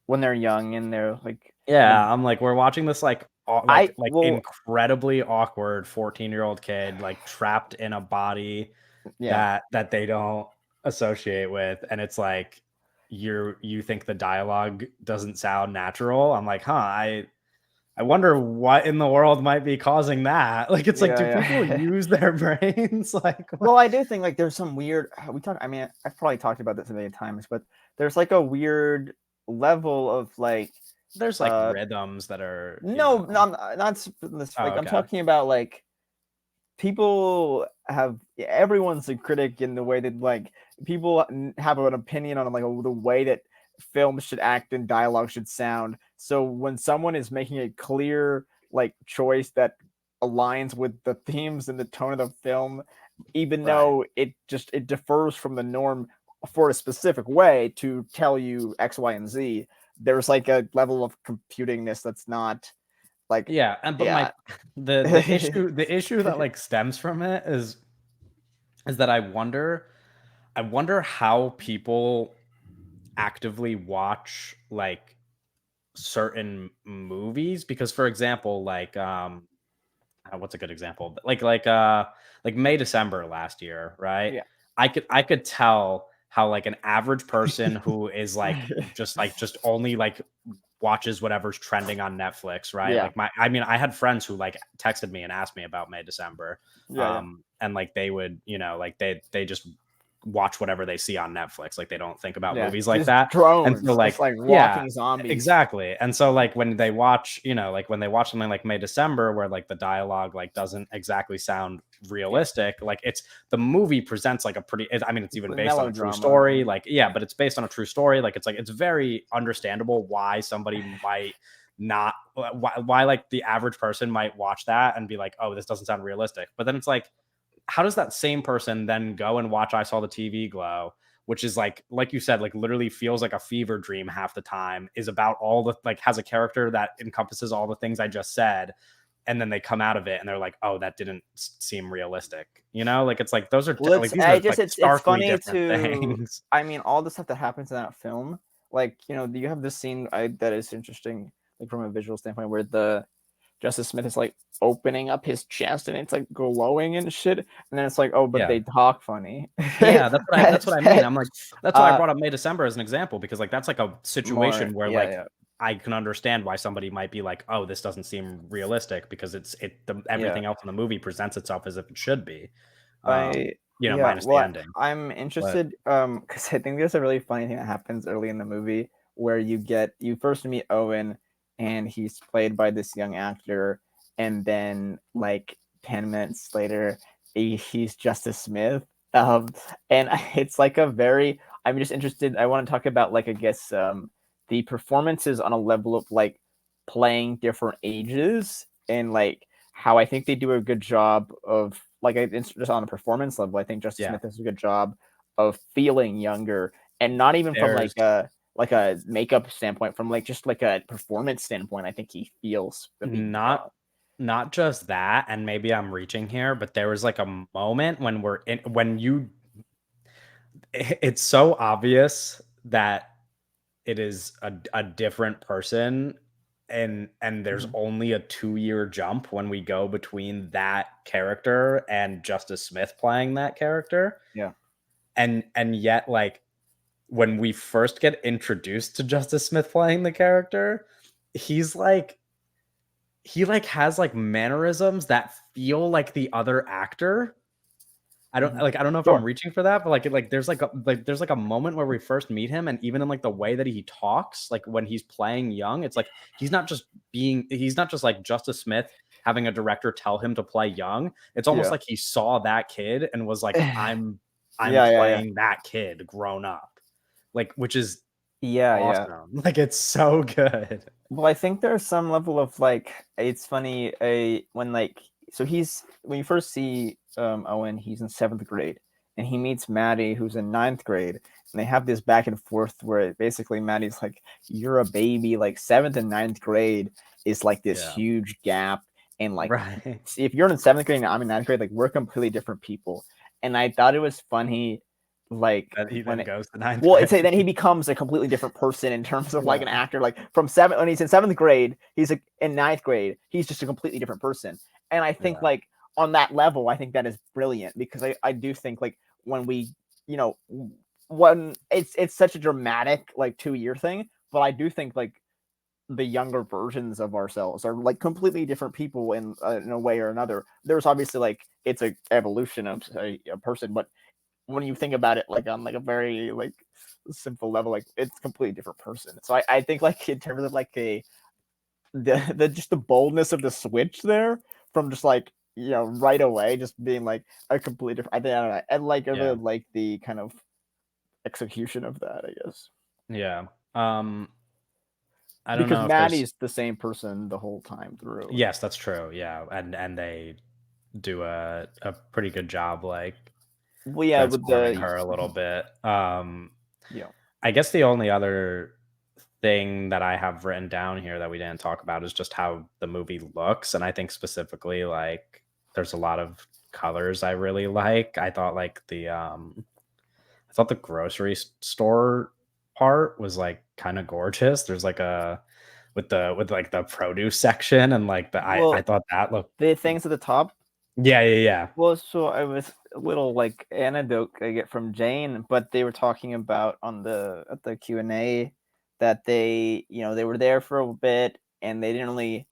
when they're young and they're like, yeah, I'm like, we're watching this like like well, incredibly awkward 14-year-old kid like trapped in a body yeah, that they don't associate with, and it's like you think the dialogue doesn't sound natural. I'm like, huh, I wonder what in the world might be causing that. Like, it's like, do people yeah. use their brains? Like, Well, I do think like there's some weird. I mean, I've probably talked about this a million times, but there's like a weird level of like, there's like uh, rhythms that are, no, not this. Oh, Like I'm okay. talking about like people have everyone's a critic in the way that like people have an opinion on like the way that films should act and dialogue should sound. So when someone is making a clear like choice that aligns with the themes and the tone of the film, even Right. though it differs from the norm for a specific way to tell you X, Y, and Z, there's like a level of computingness that's not like, Yeah, and but yeah. my the issue that like stems from it is that I wonder how people actively watch like certain movies, because for example, like what's a good example? Like May December last year, right? Yeah. I could tell how like an average person who is like just only like watches whatever's trending on Netflix, right? Yeah. Like I mean, I had friends who like texted me and asked me about May December, Yeah. and like they would, like they just watch whatever they see on Netflix, like they don't think about Yeah, movies like just that, and so drones, just like like yeah, walking zombies. exactly. And so like when they watch, like when they watch something like May December where like the dialogue like doesn't exactly sound Yeah, realistic, like it's the movie presents like a pretty I mean it's it's even a based on a true melodrama. story, like yeah, but it's based on a true story, like it's very understandable why somebody might not why like the average person might watch that and be like, oh, this doesn't sound realistic. But then it's like, how does that same person then go and watch I Saw the TV Glow, which is like you said, like literally feels like a fever dream half the time, is about all the like has a character that encompasses all the things I just said, and then they come out of it and they're like, oh, that didn't seem realistic. Like it's like those are Well, like these are like it's starkly funny different to. things. I mean, all the stuff that happens in that film, like you have this scene that is interesting, like from a visual standpoint, where the Justice Smith is like opening up his chest and it's like glowing and shit, and then it's like, oh, but Yeah. they talk funny. Yeah, that's what I mean. I'm like, that's why I uh, brought up May December as an example, because like that's like a more, situation where yeah, like yeah, I can understand why somebody might be like, oh, this doesn't seem realistic, because yeah. everything else in the movie presents itself as if it should be. I Yeah, Minus the well, ending. I'm But interested because I think there's a really funny thing that happens early in the movie where you first meet Owen and he's played by this young actor, and then like 10 minutes later he's Justice Smith. And it's like a very I'm just interested. I want to talk about like I guess the performances on a level of like playing different ages and like how I think they do a good job of like just on a performance level. I think Justice yeah, Smith does a good job of feeling younger, and not even from there's like a makeup standpoint, from like just like a performance standpoint. I think he feels really young. not just that, and maybe I'm reaching here, but there was like a moment when it's so obvious that it is a different person, and there's Mhm. only a 2-year jump when we go between that character and Justice Smith playing that character. Yeah. And yet like when we first get introduced to Justice Smith playing the character, he's like he like has like mannerisms that feel like the other actor. Mhm. I don't know if I'm Sure. reaching for that, but there's like a moment where we first meet him, and even in like the way that he talks, like when he's playing young, it's like he's not just like Justice Smith having a director tell him to play young. It's almost Yeah. like he saw that kid and was like, I'm Yeah. Yeah. Yeah. playing that kid grown up. Like, which is Yeah. Yeah. awesome. Like it's so good. Well, I think there's some level of like it's funny when like so he's when you first see Owen, he's in seventh grade, and he meets Maddie, who's in ninth grade, and they have this back and forth where basically Maddie's like, "You're a baby." Like seventh and ninth grade is like this Yeah. huge gap, and like Right. if you're in seventh grade and I'm in ninth grade, like we're completely different people. And I thought it was funny, like That he when then goes to ninth well, it's grade. then he becomes a completely different person in terms of like an Yeah. actor. Like from seven when he's in seventh grade, he's in ninth grade, he's just a completely different person. And I think Yeah. like on that level, I think that is brilliant because I do think like when we, you know, when it's such a dramatic like 2 year thing, but I do think like the younger versions of ourselves are like completely different people in a way or another. There's obviously like it's a evolution of a person, but when you think about it like on like a very like simple level, like it's a completely different person. So I think like in terms of like the just the boldness of the switch there from just like right away just being like a completely different. I don't know. And like I really like the kind of execution of that, I guess. Yeah. I don't Because know if there's. Maddie's the same person the whole time through. Yes, that's true. Yeah, and they do a pretty good job, like Well, yeah, with transforming the her a little bit. yeah. I guess the only other thing that I have written down here that we didn't talk about is just how the movie looks, and I think specifically like there's a lot of colors I really like. I thought like I thought the grocery store part was like kind of gorgeous. There's like a with like the produce section and like I Well, thought that looked. the things at the top. Yeah. Well, so I was a little like anecdote I get from Jane, but they were talking about on the at the Q&A that they were there for a bit and they didn't really,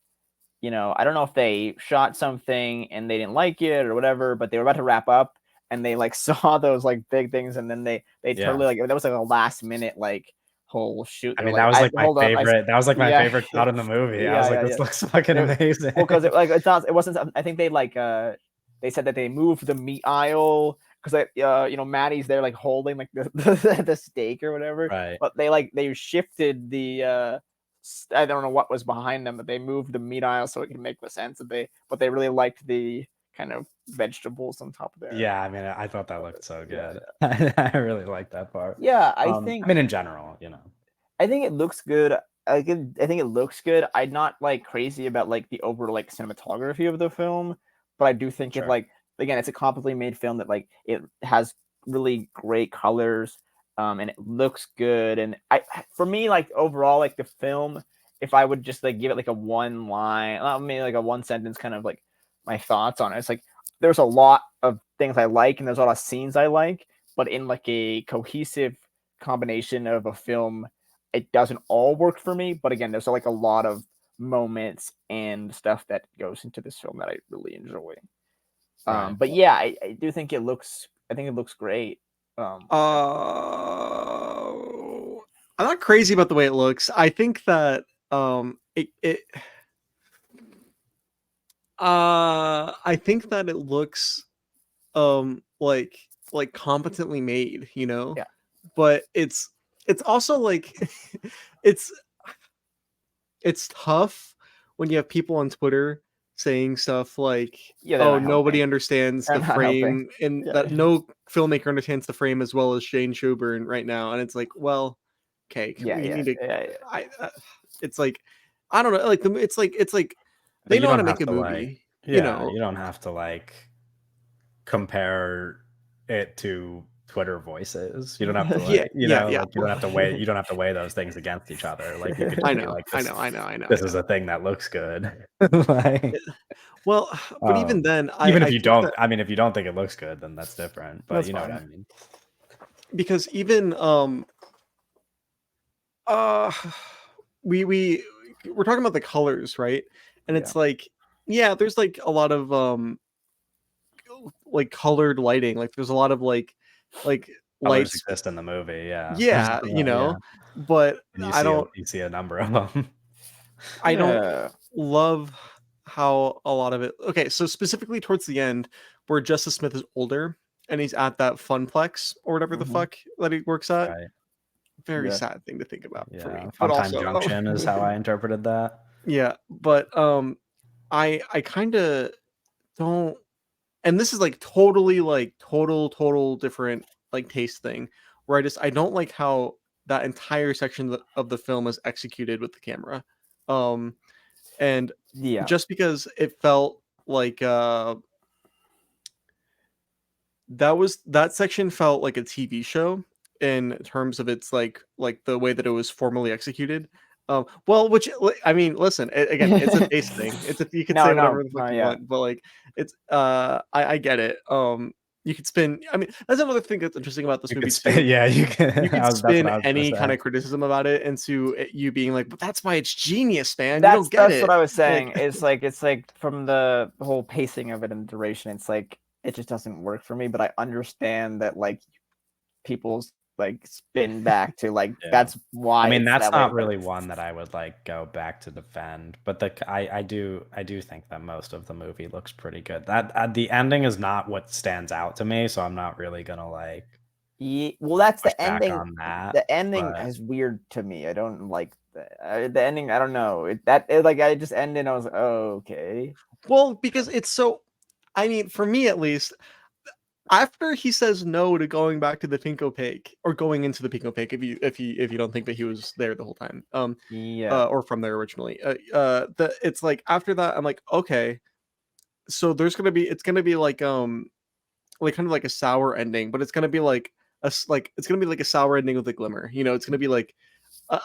I don't know if they shot something and they didn't like it or whatever, but they were about to wrap up and they like saw those like big things and then they Yeah. totally like that was like a last minute like whole shoot. I They're mean, like, that was like my hold up, favorite. That was like my yeah, favorite shot in the movie. I was like, yeah. this looks fucking amazing. Well, because it wasn't. I think they like they said that they moved the meat aisle because Maddie's there like holding like the steak or whatever, Right. but they shifted the I don't know what was behind them, but they moved the meat aisle so it could make the sense that they really liked the kind of vegetables on top of there. Yeah, I mean, I thought that looked so Yeah, good. I really like that part. yeah. I I mean, in general, I think it looks good. I think it looks good. I'm not like crazy about like the over like cinematography of the film, but I do think it Sure. like again it's a competently made film that like it has really great colors, and it looks good. And for me like overall like the film, if I would just like give it like a one line, maybe like a one sentence kind of like my thoughts on it, it's like there's a lot of things I like and there's a lot of scenes I like, but in like a cohesive combination of a film it doesn't all work for me, but again, there's like a lot of moments and stuff that goes into this film that I really enjoy. Right. But yeah, I do think it looks. I think it looks great. I'm not crazy about the way it looks. I think that I think that it looks like competently made, Yeah. But it's also like it's tough when you have people on Twitter saying stuff like, Yeah, they're "Oh, not nobody helping. understands They're the not helping. frame," and Yeah. that no filmmaker understands the frame as well as Jane Schoenbrun right now. And it's like, well, okay, Yeah, we yeah, need to. yeah. It's like I don't know, like it's like But they you know how to don't have make a to like, movie, yeah, you don't have to like compare it to Twitter voice. You don't have to Yeah, like, yeah. like you don't have to weigh those things against each other. Like you could I just be know, like, I know, I know, I know, this I is know. a thing that looks good. Like, Well, but even then, even if I you think don't, that I mean, if you don't think it looks good, then that's different. But That's you know what fine. I mean. because even uh we're talking about the colors, right? And it's like, yeah, there's like a lot of like colored lighting, like there's a lot of like Colors lights, exist in the movie, yeah. yeah, Yeah. but And I don't you see a number of them. I don't Yeah. love how a lot of it. Okay, so specifically towards the end, where Justice Smith is older and he's at that funplex or whatever the fuck that he works at. Right. Very Yeah. sad thing to think about for me, Yeah. but Funtime also, Junction is how I interpreted that. yeah, but I kind of don't. and this is like totally like total different like taste thing, where I don't like how that entire section of the film is executed with the camera. And Yeah. just because it felt like that section felt like a TV show in terms of its like the way that it was formally executed. Well, which I mean, listen, again, it's a taste thing. It's a you can say whatever the fuck you yeah. want, but like it's I get it. You could spin. I mean, that's another thing that's interesting about this You movie could spin, too. yeah, you can. You could That's what spin I was gonna any kind say. of criticism about it into you being like, but that's why it's genius, man. You That's don't get what it. I was saying. Like, It's like from the whole pacing of it and duration, it's like it just doesn't work for me. But I understand that like people's like spin back to like Yeah. that's why I mean, it's that's that way, not but really one that I would like go back to defend, but I do think that most of the movie looks pretty good. That the ending is not what stands out to me, so I'm not really gonna like yeah, well, that's push the back ending. on that. The ending But is weird to me. I don't like the ending. I don't know. Like I just ended. And I was like, oh, okay. well, because it's so. I mean, for me at least, after he says no to going back to the Pink Opaque or going into the Pink Opaque, if you don't think that he was there the whole time, Yeah, or from there originally, it's like after that, I'm like, okay, so it's gonna be like kind of like a sour ending, but it's gonna be like it's gonna be like a sour ending with a glimmer, you know, it's gonna be like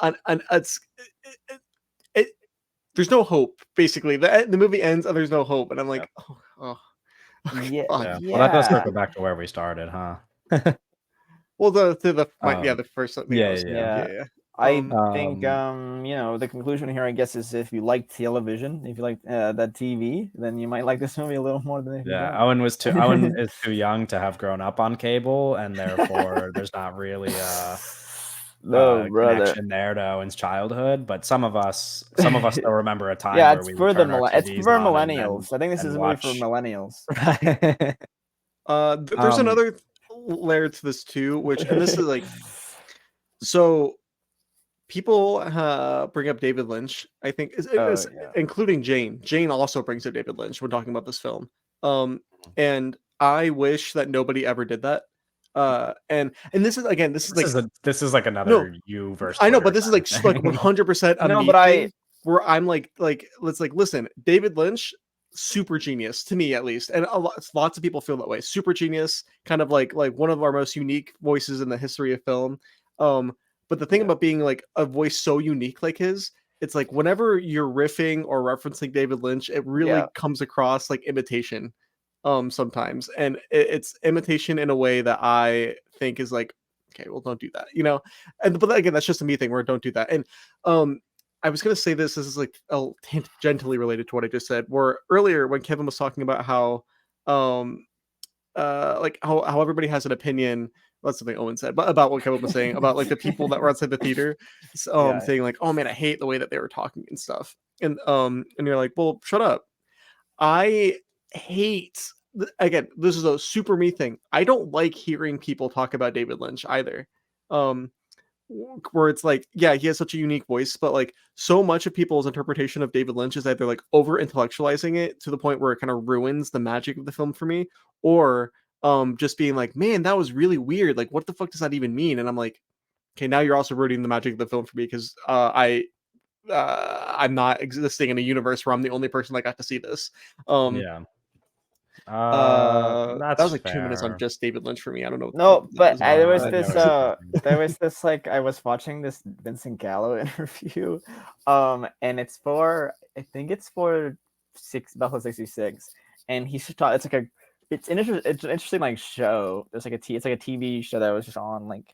an it, it, there's no hope basically. The movie ends and there's no hope, and I'm yeah, like, oh okay, yeah, fuck. yeah. Well, that does yeah, circle back to where we started, huh? Well, yeah, Um, the first thing I yeah, was yeah. yeah. yeah. I think Um, you know, the conclusion here, I guess, is if you like television, if you like that TV, then you might like this movie a little more than if you yeah. don't. Owen is too young to have grown up on cable, and therefore there's not really No, brother. connection there to Owen's childhood. But some of us still remember a time Yeah, where we would turn our it's TVs for on millennials. I think this is and a movie for watch. millennials. Right. There's um, another layer to this too, which and this is like so people bring up David Lynch. I think Oh yeah. including Jane. Jane also brings up David Lynch when talking about this film. And I wish that nobody ever did that. And this is again, this is like this is like no, another you versus I know, but Twitter this is kind like of thing. 100% a No, me but I thing where I'm like let's like listen, David Lynch, super genius to me at least, and lots of people feel that way. Super genius, kind of like one of our most unique voices in the history of film. Um, but the thing yeah. about being like a voice so unique like his, it's like whenever you're riffing or referencing David Lynch, it really Yeah. comes across like imitation. Sometimes, and it's imitation in a way that I think is like, okay, well, don't do that, you know. And but again, that's just a me thing where don't do that. And um, I was gonna say this is like tangentially related to what I just said. Where earlier when Kevin was talking about how um like how everybody has an opinion. That's something Owen said, but about what Kevin was saying about like the people that were outside the theater, Yeah. saying like, "Oh man, I hate the way that they were talking and stuff," and you're like, "Well, shut up." I hate again, this is a super me thing. I don't like hearing people talk about David Lynch either. Um where it's like, yeah, he has such a unique voice, but like so much of people's interpretation of David Lynch is either like over intellectualizing it to the point where it kind of ruins the magic of the film for me, or just being like, man, that was really weird. Like, what the fuck does that even mean? And I'm like, okay, now you're also ruining the magic of the film for me because I'm not existing in a universe where I'm the only person that got to see this. Um, Yeah. that That's was like 2 minutes on fair. just David Lynch for me. I don't know what No, that but was about, I know what you're saying. there was this like I was watching this Vincent Gallo interview, and it's for I think it's for Buffalo 66, and he's just it's like a it's an interesting like show. It's like it's like a TV show that was just on like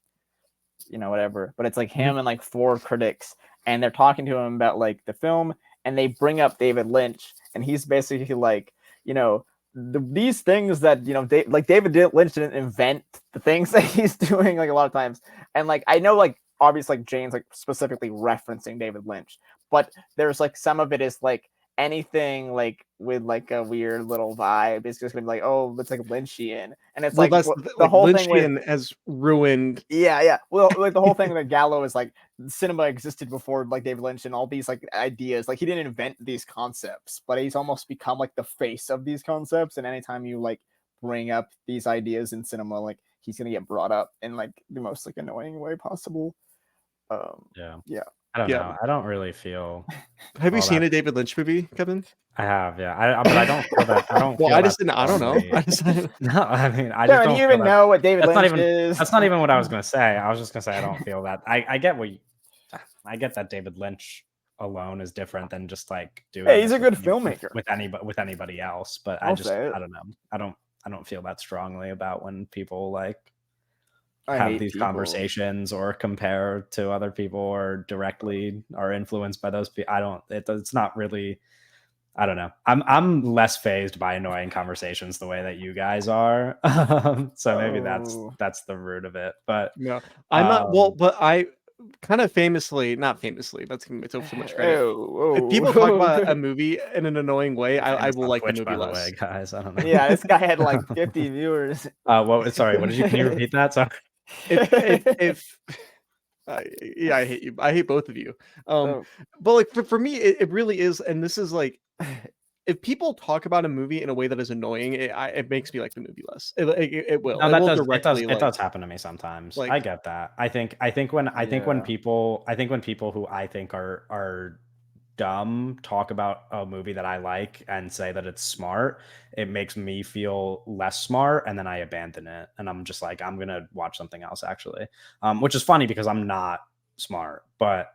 you know whatever, but it's like Mhm. him and like four critics, and they're talking to him about like the film, and they bring up David Lynch, and he's basically like you know these things that you know like David Lynch didn't invent the things that he's doing like a lot of times, and like I know like obviously like Jane's like specifically referencing David Lynch, but there's like some of it is like anything like with like a weird little vibe is just gonna be like oh it's like Lynchian, and it's Well, like that's the like whole thing with Lynchian has ruined. yeah. Well, like the whole thing with Gallo is like cinema existed before like David Lynch and all these like ideas. Like he didn't invent these concepts, but he's almost become like the face of these concepts. And anytime you like bring up these ideas in cinema, like he's gonna get brought up in like the most like annoying way possible. Yeah. Yeah. I don't Yeah. know. I don't really feel. Have you all seen that- a David Lynch movie, Kevin? I have, yeah. But I don't feel that. I don't. Well, feel I that just didn't. I don't know. strongly. I just. No, I mean, I just Kevin, do don't you feel even that. know what David That's not Lynch even. is? That's not even what I was gonna say. I was just gonna say I don't feel that. I get what. I get that David Lynch alone is different than just like doing. Hey, he's this a good with filmmaker. with anybody else. But I'll say it. I don't know. I don't feel that strongly about when people like I have hate these people. conversations or compare to other people or directly are influenced by those people. I don't. It's not really. I don't know. I'm less phased by annoying conversations the way that you guys are. So maybe Oh. that's the root of it. But No, I'm not. Well, um, but I kind of famously, not famously. That's gonna be too much credit. Oh, If people talk about a movie in an annoying way, I famous will on like Twitch, the movie by the less. way, guys. I don't know. Yeah, this guy had like 50 viewers. Sorry. What did you? Can you repeat that? Sorry. If yeah, I hate you. I hate both of you. Oh, But like for me, it really is, and this is like, if people talk about a movie in a way that is annoying, it makes me like the movie less. It will. No, It that will does. directly It does happen to me sometimes. I like get that. I think when Yeah. people who I think are dumb talk about a movie that I like and say that it's smart, it makes me feel less smart, and then I abandon it, and I'm just like, I'm gonna watch something else actually, which is funny because I'm not smart, but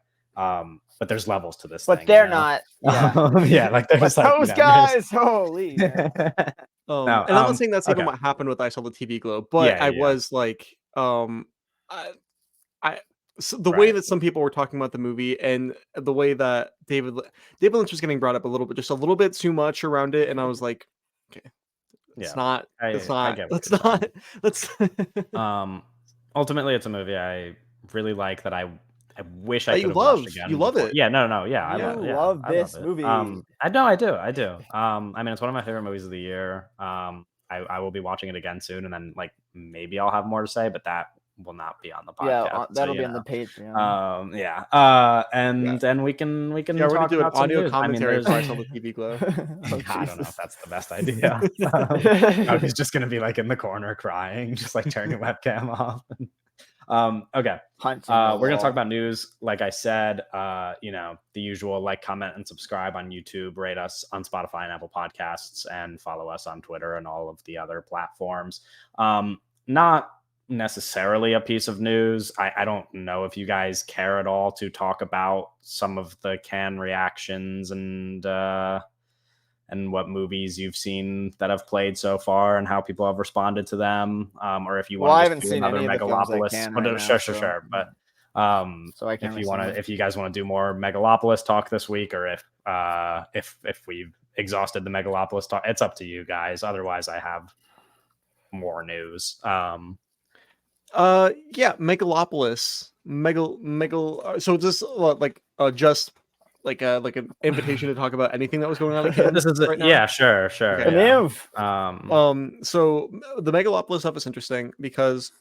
there's levels to this but thing. they're not. Yeah. Yeah, like there's But like those guys, holy. Yeah. No, and I'm not saying that's even okay. what happened with I Saw the TV Globe, but Yeah, I yeah. was like, I so the way Right. that some people were talking about the movie and the way that David Lynch was getting brought up a little bit, just a little bit too much around it, and I was like, okay, it's Yeah, not, I it's get not, what let's you're saying. not, let's. Ultimately, it's a movie I really like that I wish I That could you have watched love, again you love before. it. Yeah, no, yeah, I You love, love I love this it. movie. I know, I do. I mean, it's one of my favorite movies of the year. I will be watching it again soon, and then like maybe I'll have more to say, but that will not be on the podcast. Yeah, so, that'll you be on the know. Patreon. Yeah. Yeah. And we can Yeah, we're gonna talk do an about some audio news. I mean, commentary there's for I Saw the TV Globe. Oh, I don't know if Jesus. that's the best idea. He's just gonna be like in the corner crying, just like turn your webcam off. Okay. Punching We're gonna talk wall. about news. Like I said, the usual, like, comment, and subscribe on YouTube, rate us on Spotify and Apple Podcasts, and follow us on Twitter and all of the other platforms. Not necessarily a piece of news. I don't know if you guys care at all to talk about some of the Cannes reactions and what movies you've seen that have played so far and how people have responded to them, or if you want Well, I to haven't just do seen another any of the films I Megalopolis. can Oh, right no, now, sure. But so I can't really say much. if you guys want to do more Megalopolis talk this week, or if we've exhausted the Megalopolis talk, it's up to you guys. Otherwise, I have more news. Yeah, Megalopolis, so just just like an invitation to talk about anything that was going on in Cannes This is right now. Yeah, sure. Okay. Yeah. So the Megalopolis stuff is interesting because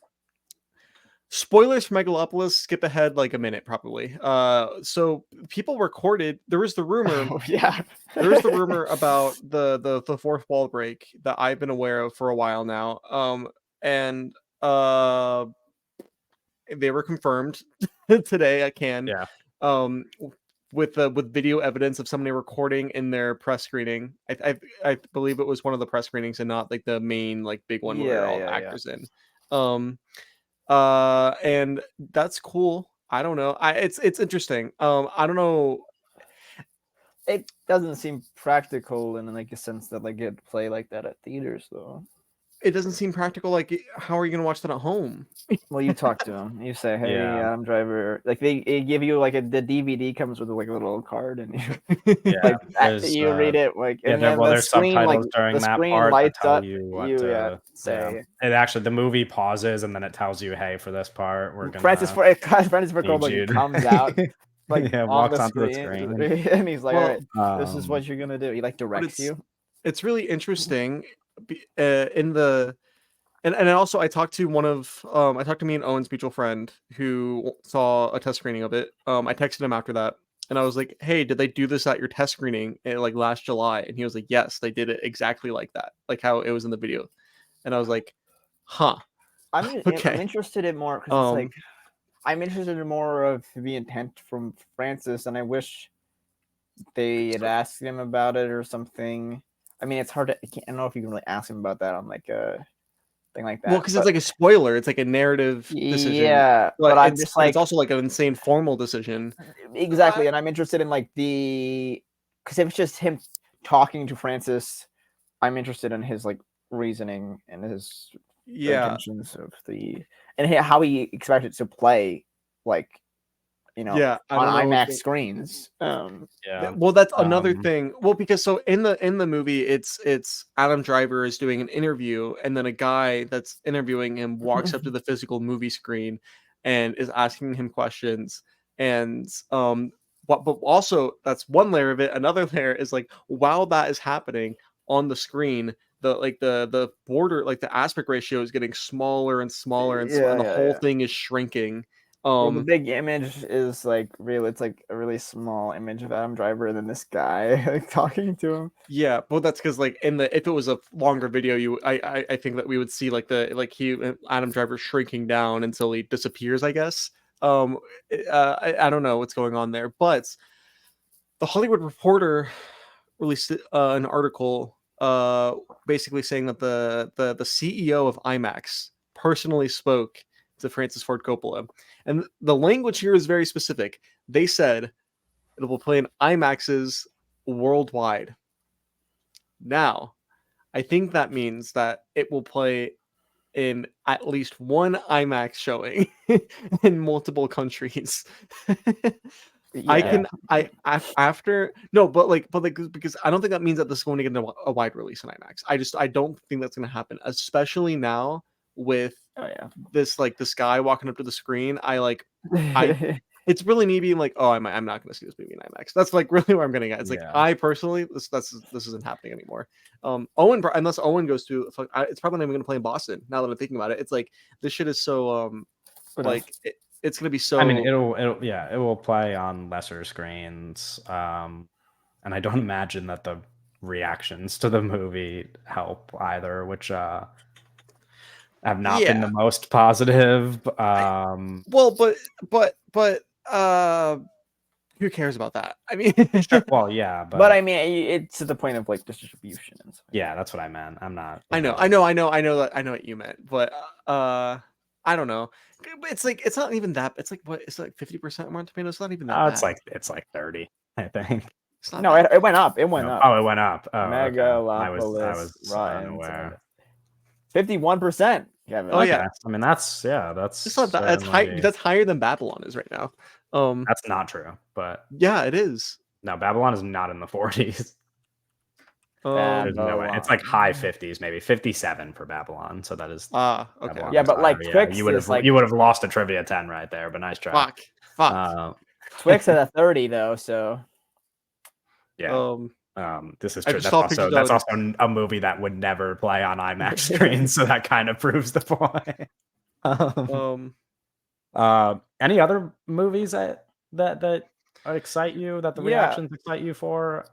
spoilers for Megalopolis, skip ahead like a minute probably. So people recorded. There was the rumor. Oh, yeah. There was the rumor about the fourth wall break that I've been aware of for a while now. And they were confirmed today at Cannes. Yeah. With video evidence of somebody recording in their press screening. I believe it was one of the press screenings and not like the main like big one where all the actors in. And that's cool. I don't know. It's interesting. I don't know. It doesn't seem practical in like a sense that like it'd play like that at theaters though. It doesn't seem practical. Like, how are you gonna watch that at home? Well, you talk to them. You say, "Hey, Yeah. Adam Driver." Like they give you like the DVD comes with like a little card, and Yeah, like there's, you read it. Like yeah, and then the there's screen, subtitles like during the that screen part that lights tell up. you what You to say. It actually, the movie pauses and then it tells you, hey, for this part, we're gonna Francis Ford need you Coppola comes out like yeah, on walks the onto the screen, screen. and he's like, Well, "All right, this is what you're gonna do." He like directs you. It's really interesting in the and also I talked to I talked to me and Owen's mutual friend who saw a test screening of it. I texted him after that and I was like, hey, did they do this at your test screening like last July? And he was like, yes, they did it exactly like that, like how it was in the video. and I was like, huh. I'm Okay. interested in more because it's Um, like I'm interested in more of the intent from Francis, and I wish they had asked him about it or something. I mean, it's hard to. I don't know if you can really ask him about that on like a thing like well, that. because But it's like a spoiler, it's like a narrative decision, yeah, but I'm just but it's like also like an insane formal decision. exactly, and I'm interested in like the because if it's just him talking to Francis, I'm interested in his like reasoning and his Yeah, intentions of the and how he expected to play, like yeah. I on don't know. IMAX screens. Yeah. Well, that's another Um, thing. Well, because so in the movie, it's Adam Driver is doing an interview, and then a guy that's interviewing him walks up to the physical movie screen and is asking him questions. And but also that's one layer of it. Another layer is like while that is happening on the screen, the border, like the aspect ratio is getting smaller and smaller and Yeah, the yeah, whole yeah. thing is shrinking. Well, the big image is like real. It's like a really small image of Adam Driver and then this guy like talking to him. Yeah, well, that's because like in the if it was a longer video, I think that we would see like the like he Adam Driver shrinking down until he disappears. I guess. I don't know what's going on there, but the Hollywood Reporter released an article basically saying that the CEO of IMAX personally spoke to Francis Ford Coppola, and the language here is very specific. They said it will play in IMAXs worldwide. Now, I think that means that it will play in at least one IMAX showing in multiple countries. I Yeah, can after no, but because I don't think that means that this is going to get a wide release in IMAX. I don't think that's going to happen, especially now with oh yeah. this guy walking up to the screen. I it's really me being like, oh, I'm not going to see this movie in IMAX. That's like really where I'm getting at. It's like yeah. I personally this isn't happening anymore. Owen unless Owen goes to it's probably not even going to play in Boston. Now that I'm thinking about it, it's like this shit is so like it's going to be so. I mean, it will play on lesser screens. And I don't imagine that the reactions to the movie help either, which have not been the most positive. Well, but who cares about that? I mean, well, yeah, but I mean, it's to the point of like distribution and stuff. Yeah, that's what I meant. I'm not. I know what you meant, but I don't know. It's like it's not even that. It's like what? It's like 50% Rotten Tomatoes. It's not even that. It's like 30, I think. It's not No, that it went up. It went up. Oh, it went up. Oh, okay. Megalopolis I was Rotten unaware. 51%. Kevin. Oh, yeah. I mean, that's it's not that. That's high. That's higher than Babylon is right now. That's not true, but yeah, it is. no, Babylon is not in the 40s. There's no way. It's like high 50s, maybe 57 for Babylon. So that is okay. Babylon Yeah, is but like higher. Twix you would have is like you would have lost a trivia 10 right there, but nice try. Fuck. Twix at a 30 though, so yeah. This is I true. just That's also a movie that would never play on IMAX screens, so that kind of proves the point. Any other movies that excite you, that the reactions excite you for?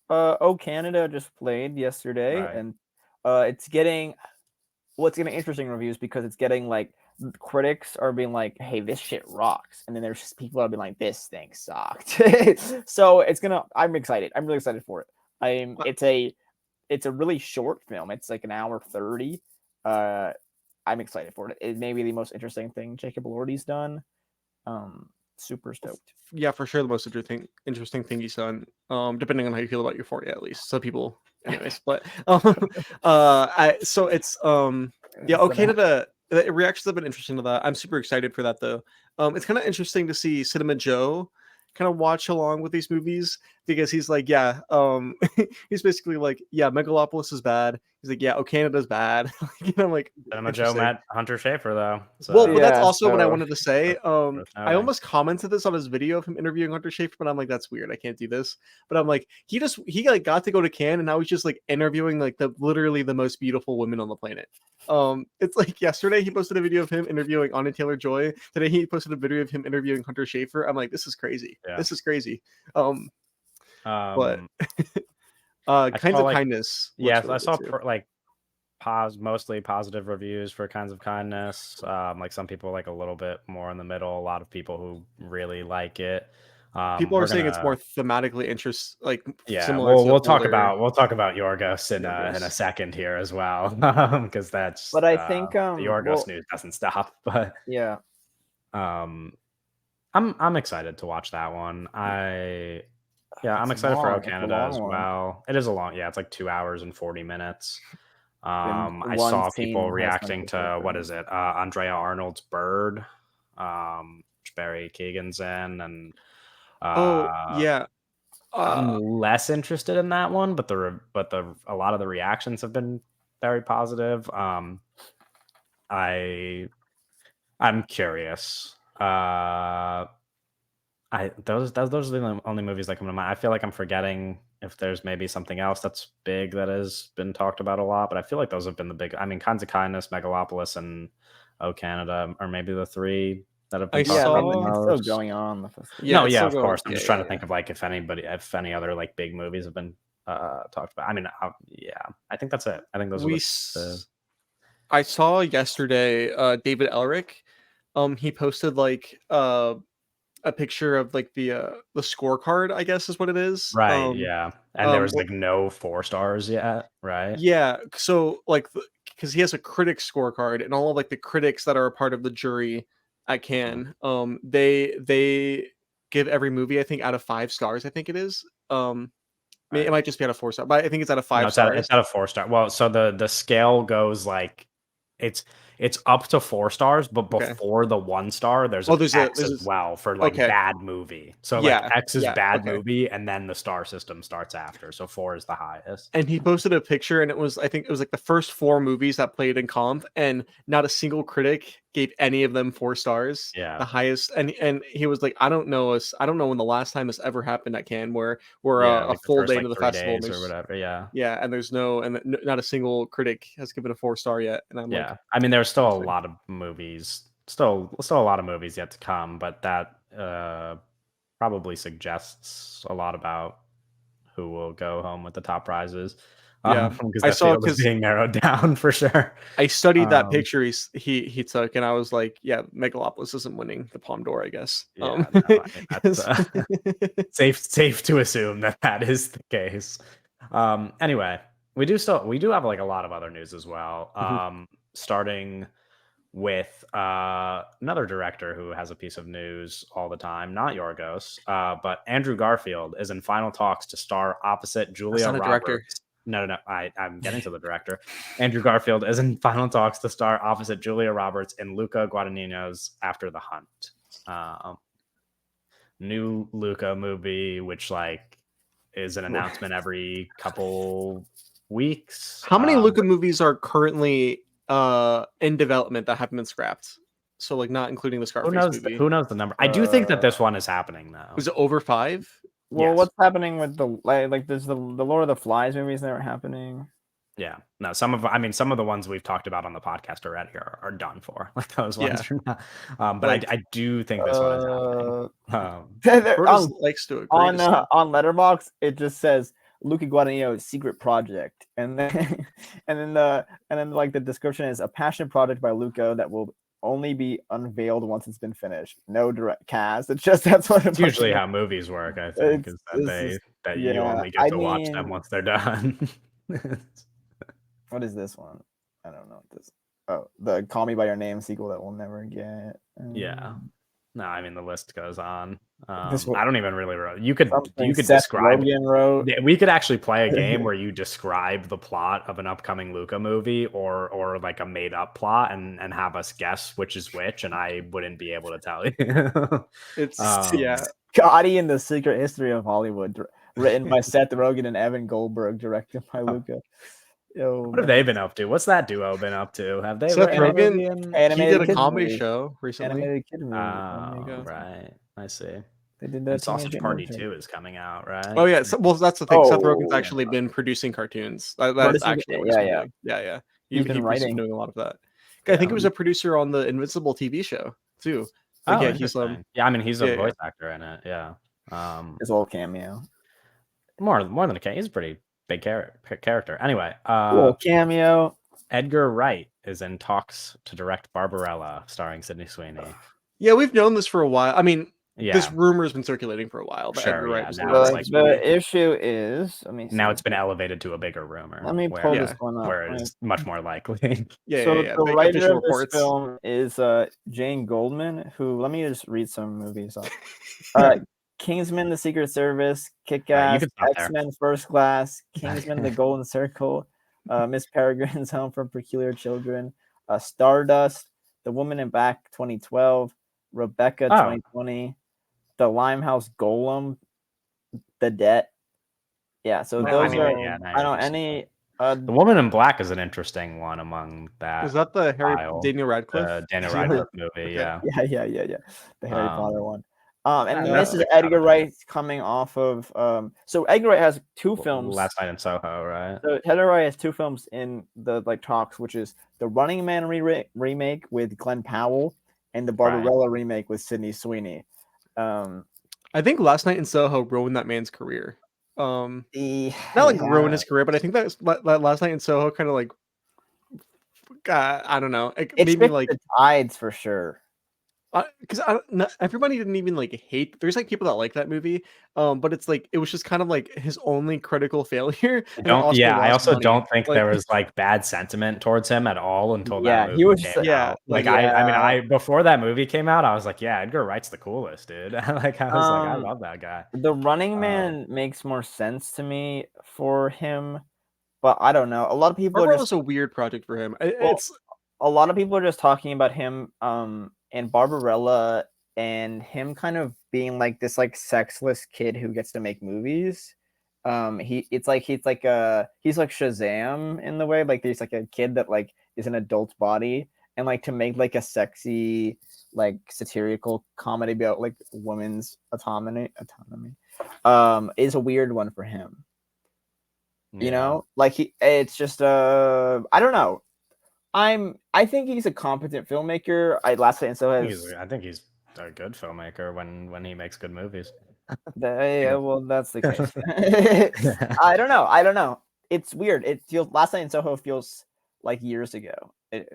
Oh Canada just played yesterday, Right. and it's getting interesting reviews because it's getting like critics are being like, "Hey, this shit rocks," and then there's just people that have been like, "This thing sucked." So I'm excited. I'm really excited for it. It's a really short film. It's like an hour 30. I'm excited for it. It may be the most interesting thing Jacob Elordi's done. Super stoked. Yeah, for sure, the most interesting thing he's done. Depending on how you feel about Euphoria, at least some people, anyways. But so it's Canada. The reactions have been interesting to that. I'm super excited for that though. It's kind of interesting to see Cinema Joe kind of watch along with these movies because he's like, he's basically like, Megalopolis is bad. He's like, Oh Canada's bad. I'm like, Cinema Joe met Hunter Schafer though. So. Well, but that's also what I wanted to say. I Okay. almost commented this on his video of him interviewing Hunter Schafer, but I'm like, that's weird. I can't do this. But I'm like, he like got to go to Cannes, and now he's just like interviewing like literally the most beautiful women on the planet. It's like yesterday he posted a video of him interviewing Anya Taylor-Joy. Today he posted a video of him interviewing Hunter Schafer. I'm like, this is crazy. Yeah. This is crazy. But Kinds of Kindness. Yes, I saw mostly positive reviews for Kinds of Kindness. Like some people like a little bit more in the middle. A lot of people who really like it. People are We're saying it's gonna more thematically Yeah, similar to we'll talk older about Yorgos in Yorgos. a second here as well, because that's But I think the Yorgos well, news doesn't stop. But yeah, um, I'm excited to watch that one. I'm it's excited for O long. It's a Canada long as one. well. It is a long, yeah, it's like 2 hours and 40 minutes. And I one saw people scene has reacting to what 24 is it? Andrea Arnold's Bird, which Barry Keegan's in, and Oh uh, yeah. I'm Uh, less interested in that one, but a lot of the reactions have been very positive. I I'm curious. I those are the only movies that come to mind. I feel like I'm forgetting if there's maybe something else that's big that has been talked about a lot, but I feel like those have been the big. I mean, Kinds of Kindness, Megalopolis, and Oh Canada, or maybe the three that have been I talked Yeah, about the saw. it's still most. going on. The festival. Yeah, No, it's yeah, still of going. course. I'm Yeah, just trying yeah, to think of like if any other like big movies have been talked about. I mean, yeah, I think that's it. I think those are we the I saw yesterday David Elric. He posted a picture of like the scorecard, I guess is what it is. right, yeah. And there was What like no 4 stars yet, right? Yeah, so like because he has a critic scorecard, and all of like the critics that are a part of the jury at Mm, Cannes, they give every movie, I think, out of 5 stars, I think it is. It right. might just be out of 4 stars, but I think it's out of No, five stars. it's at a 4 star. Well, so the scale goes like it's it's up to 4 stars, but Okay. before the 1 star, there's Oh, an X as well for like okay. bad movie. So like Yeah, X is yeah, bad okay. movie, and then the star system starts after. So 4 is the highest. And he posted a picture, and I think it was like the first 4 movies that played in comp, and not a single critic gave any of them 4 stars. Yeah. The highest, and he was like, I don't know when the last time this ever happened at Cannes, where Yeah, a like the full first day like into the 3 festival, and days or there's whatever. Yeah. yeah, and there's not a single critic has given a 4 star yet, and I'm like, Yeah, I mean, there's still a interesting. lot of movies, still a lot of movies yet to come, but that probably suggests a lot about who will go home with the top prizes, Yeah, because I that saw field is because being narrowed down for sure. I studied that Um, picture he took, and I was like, yeah, Megalopolis isn't winning the Palme d'Or, I guess. yeah, no, I mean that's 'Cause- safe to assume that that is the case. Anyway, we do have like a lot of other news as well. Mhm. Starting with another director who has a piece of news all the time, not Yorgos, but Andrew Garfield is in final talks to star opposite That's Julia not a director. Roberts. No, I'm getting to the director. Andrew Garfield is in final talks to star opposite Julia Roberts in Luca Guadagnino's After the Hunt. Um, New Luca movie, which like is an announcement every couple weeks. How many Luca movies are currently in development that haven't been scrapped? So like not including the Scarface movie. Who knows the number? I do think that Uh, this one is happening though. Was it over 5? well, Yes. what's happening with the like? There's the Lord of the Flies movies that are happening. Yeah. No, some of the ones we've talked about on the podcast already are done for. Like those Yeah. ones are not. But Like I do think this one is happening. Curtis likes to agree to stuff. On Letterbox, it just says Luca Guadagnino's secret project, and then and then like the description is a passion project by Luca that will only be unveiled once it's been finished. No direct cast. It's just that's what It's usually how movies work, I think, is that This is you yeah. only get I to watch them mean, once they're done. what is this one? I don't know what this. Oh, the Call Me by Your Name sequel that we'll never get. Yeah. No, I mean the list goes on. This I don't even really. You could something Seth describe. Rogen wrote. Yeah, we could actually play a game where you describe the plot of an upcoming Luca movie or like a made up plot and have us guess which is which, and I wouldn't be able to tell you. It's Um, yeah. Gotti and the Secret History of Hollywood, written by Seth Rogen and Evan Goldberg, directed by Luca. Yo, what have they been up to? What's that duo been up to? Have they Seth written a Rogen, movie in? he Animated did a kids comedy movie. show recently. Animated kid movie. There you Oh, go. right. I see. They did And that. Sausage Party 2 is coming out, right? Oh yeah, well that's the thing. Seth Rogen's Oh, actually been producing cartoons. That's Producing- actually what he's yeah, been yeah. doing. Yeah. He's been He's writing. been doing a lot of that. I think he was a producer on the Invincible TV show too. Like, Oh, yeah, he's interesting. Yeah, I mean he's a yeah, voice actor in it. Yeah. His little cameo. More than a he's a pretty big character. Anyway, Little cameo. Edgar Wright is in talks to direct Barbarella, starring Sydney Sweeney. Yeah, we've known this for a while. I mean, this Yeah, rumor has been circulating for a while that Sure, Edgar Wright yeah, was now going it's to like- direct this movie. The issue is, let me see. now it's been elevated to a bigger rumor. Let me where- pull Yeah. this one up. where it's much more likely. Yeah, So yeah, yeah. the The writer official of this reports. film is Jane Goldman, who, let me just read some movies off. Kingsman: The Secret Service, Kick-Ass, can stop there. X-Men: First Class, Kingsman: The Golden Circle, Miss Peregrine's Home for Peculiar Children, Stardust, The Woman in Black 2012, Rebecca 2020, The Limehouse Golem, The Debt. Yeah, so Well, those I mean, are yeah, now I you're don't just- any The Woman in Black is an interesting one among that. Is that the File. Daniel Radcliffe? Daniel Yeah. Radcliffe movie, Okay. yeah. Yeah. The Harry Potter one. And Yeah, this is that's Edgar exciting. Wright coming off of so Edgar Wright has two films. Last Night in Soho, right? So Edgar Wright has two films in the talks, which is the Running Man remake with Glenn Powell and the Barbarella remake with Sydney Sweeney. I think Last Night in Soho ruined that man's career. Not like ruined his career, but I think that Last Night in Soho kind of like, I don't know, it It's made me like the tides for sure. because everybody didn't even like hate. There's like people that like that movie, but it's like it was just kind of like his only critical failure. I also don't think there was like bad sentiment towards him at all until that movie came out. I before that movie came out, I was like, yeah, Edgar Wright's the coolest, dude. Like I was like, I love that guy. The Running Man makes more sense to me for him, but I don't know. A lot of people are just a weird project for him. A lot of people are just talking about him and Barbarella and him kind of being like this like sexless kid who gets to make movies. He's like Shazam in the way, like there's like a kid that like is an adult body, and like to make like a sexy like satirical comedy about like women's autonomy is a weird one for him. You know, like it's just I don't know. I think he's a competent filmmaker. I think he's a good filmmaker when he makes good movies. Well, that's the case. I don't know. It's weird. It feels Last Night in Soho feels like years ago. It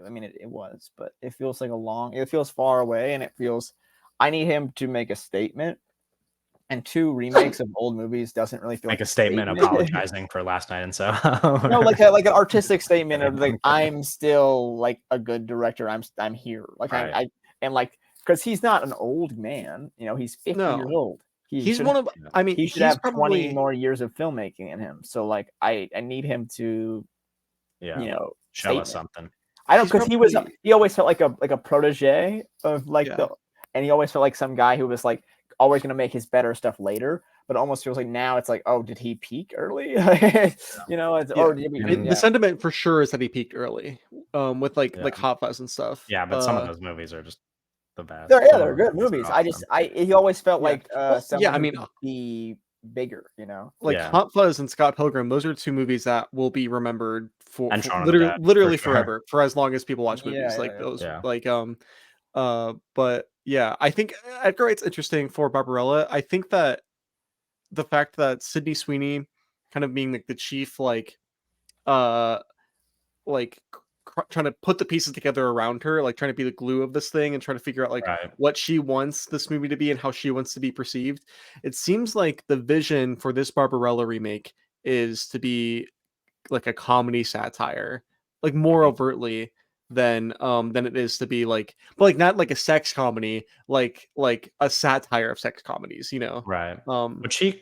was, but it feels like it feels far away, and it feels I need him to make a statement. And two remakes of old movies doesn't really feel like like a statement apologizing for Last Night in Soho. No, like an artistic statement of like I'm still like a good director. I'm here. Like I and like because he's not an old man. You know, he's 50 years old. He's one of. I mean, he should have 20 more years of filmmaking in him. So like I need him to, show us something. I don't because he always felt like a protege of like and he always felt like some guy who was like always going to make his better stuff later, but it almost feels like now it's like, oh, did he peak early? The sentiment for sure is that he peaked early, with like Hot Fuzz and stuff. Yeah, but some of those movies are just the best. They're good movies. He always felt like be bigger, like Hot Fuzz and Scott Pilgrim. Those are two movies that will be remembered for literally forever, for as long as people watch movies but yeah, I think Edgar Wright's interesting for Barbarella. I think that the fact that Sydney Sweeney kind of being like the chief, trying to put the pieces together around her, like trying to be the glue of this thing and trying to figure out what she wants this movie to be and how she wants to be perceived. It seems like the vision for this Barbarella remake is to be like a comedy satire, like more overtly than it is to be like, but like not like a sex comedy, like a satire of sex comedies, right? Which I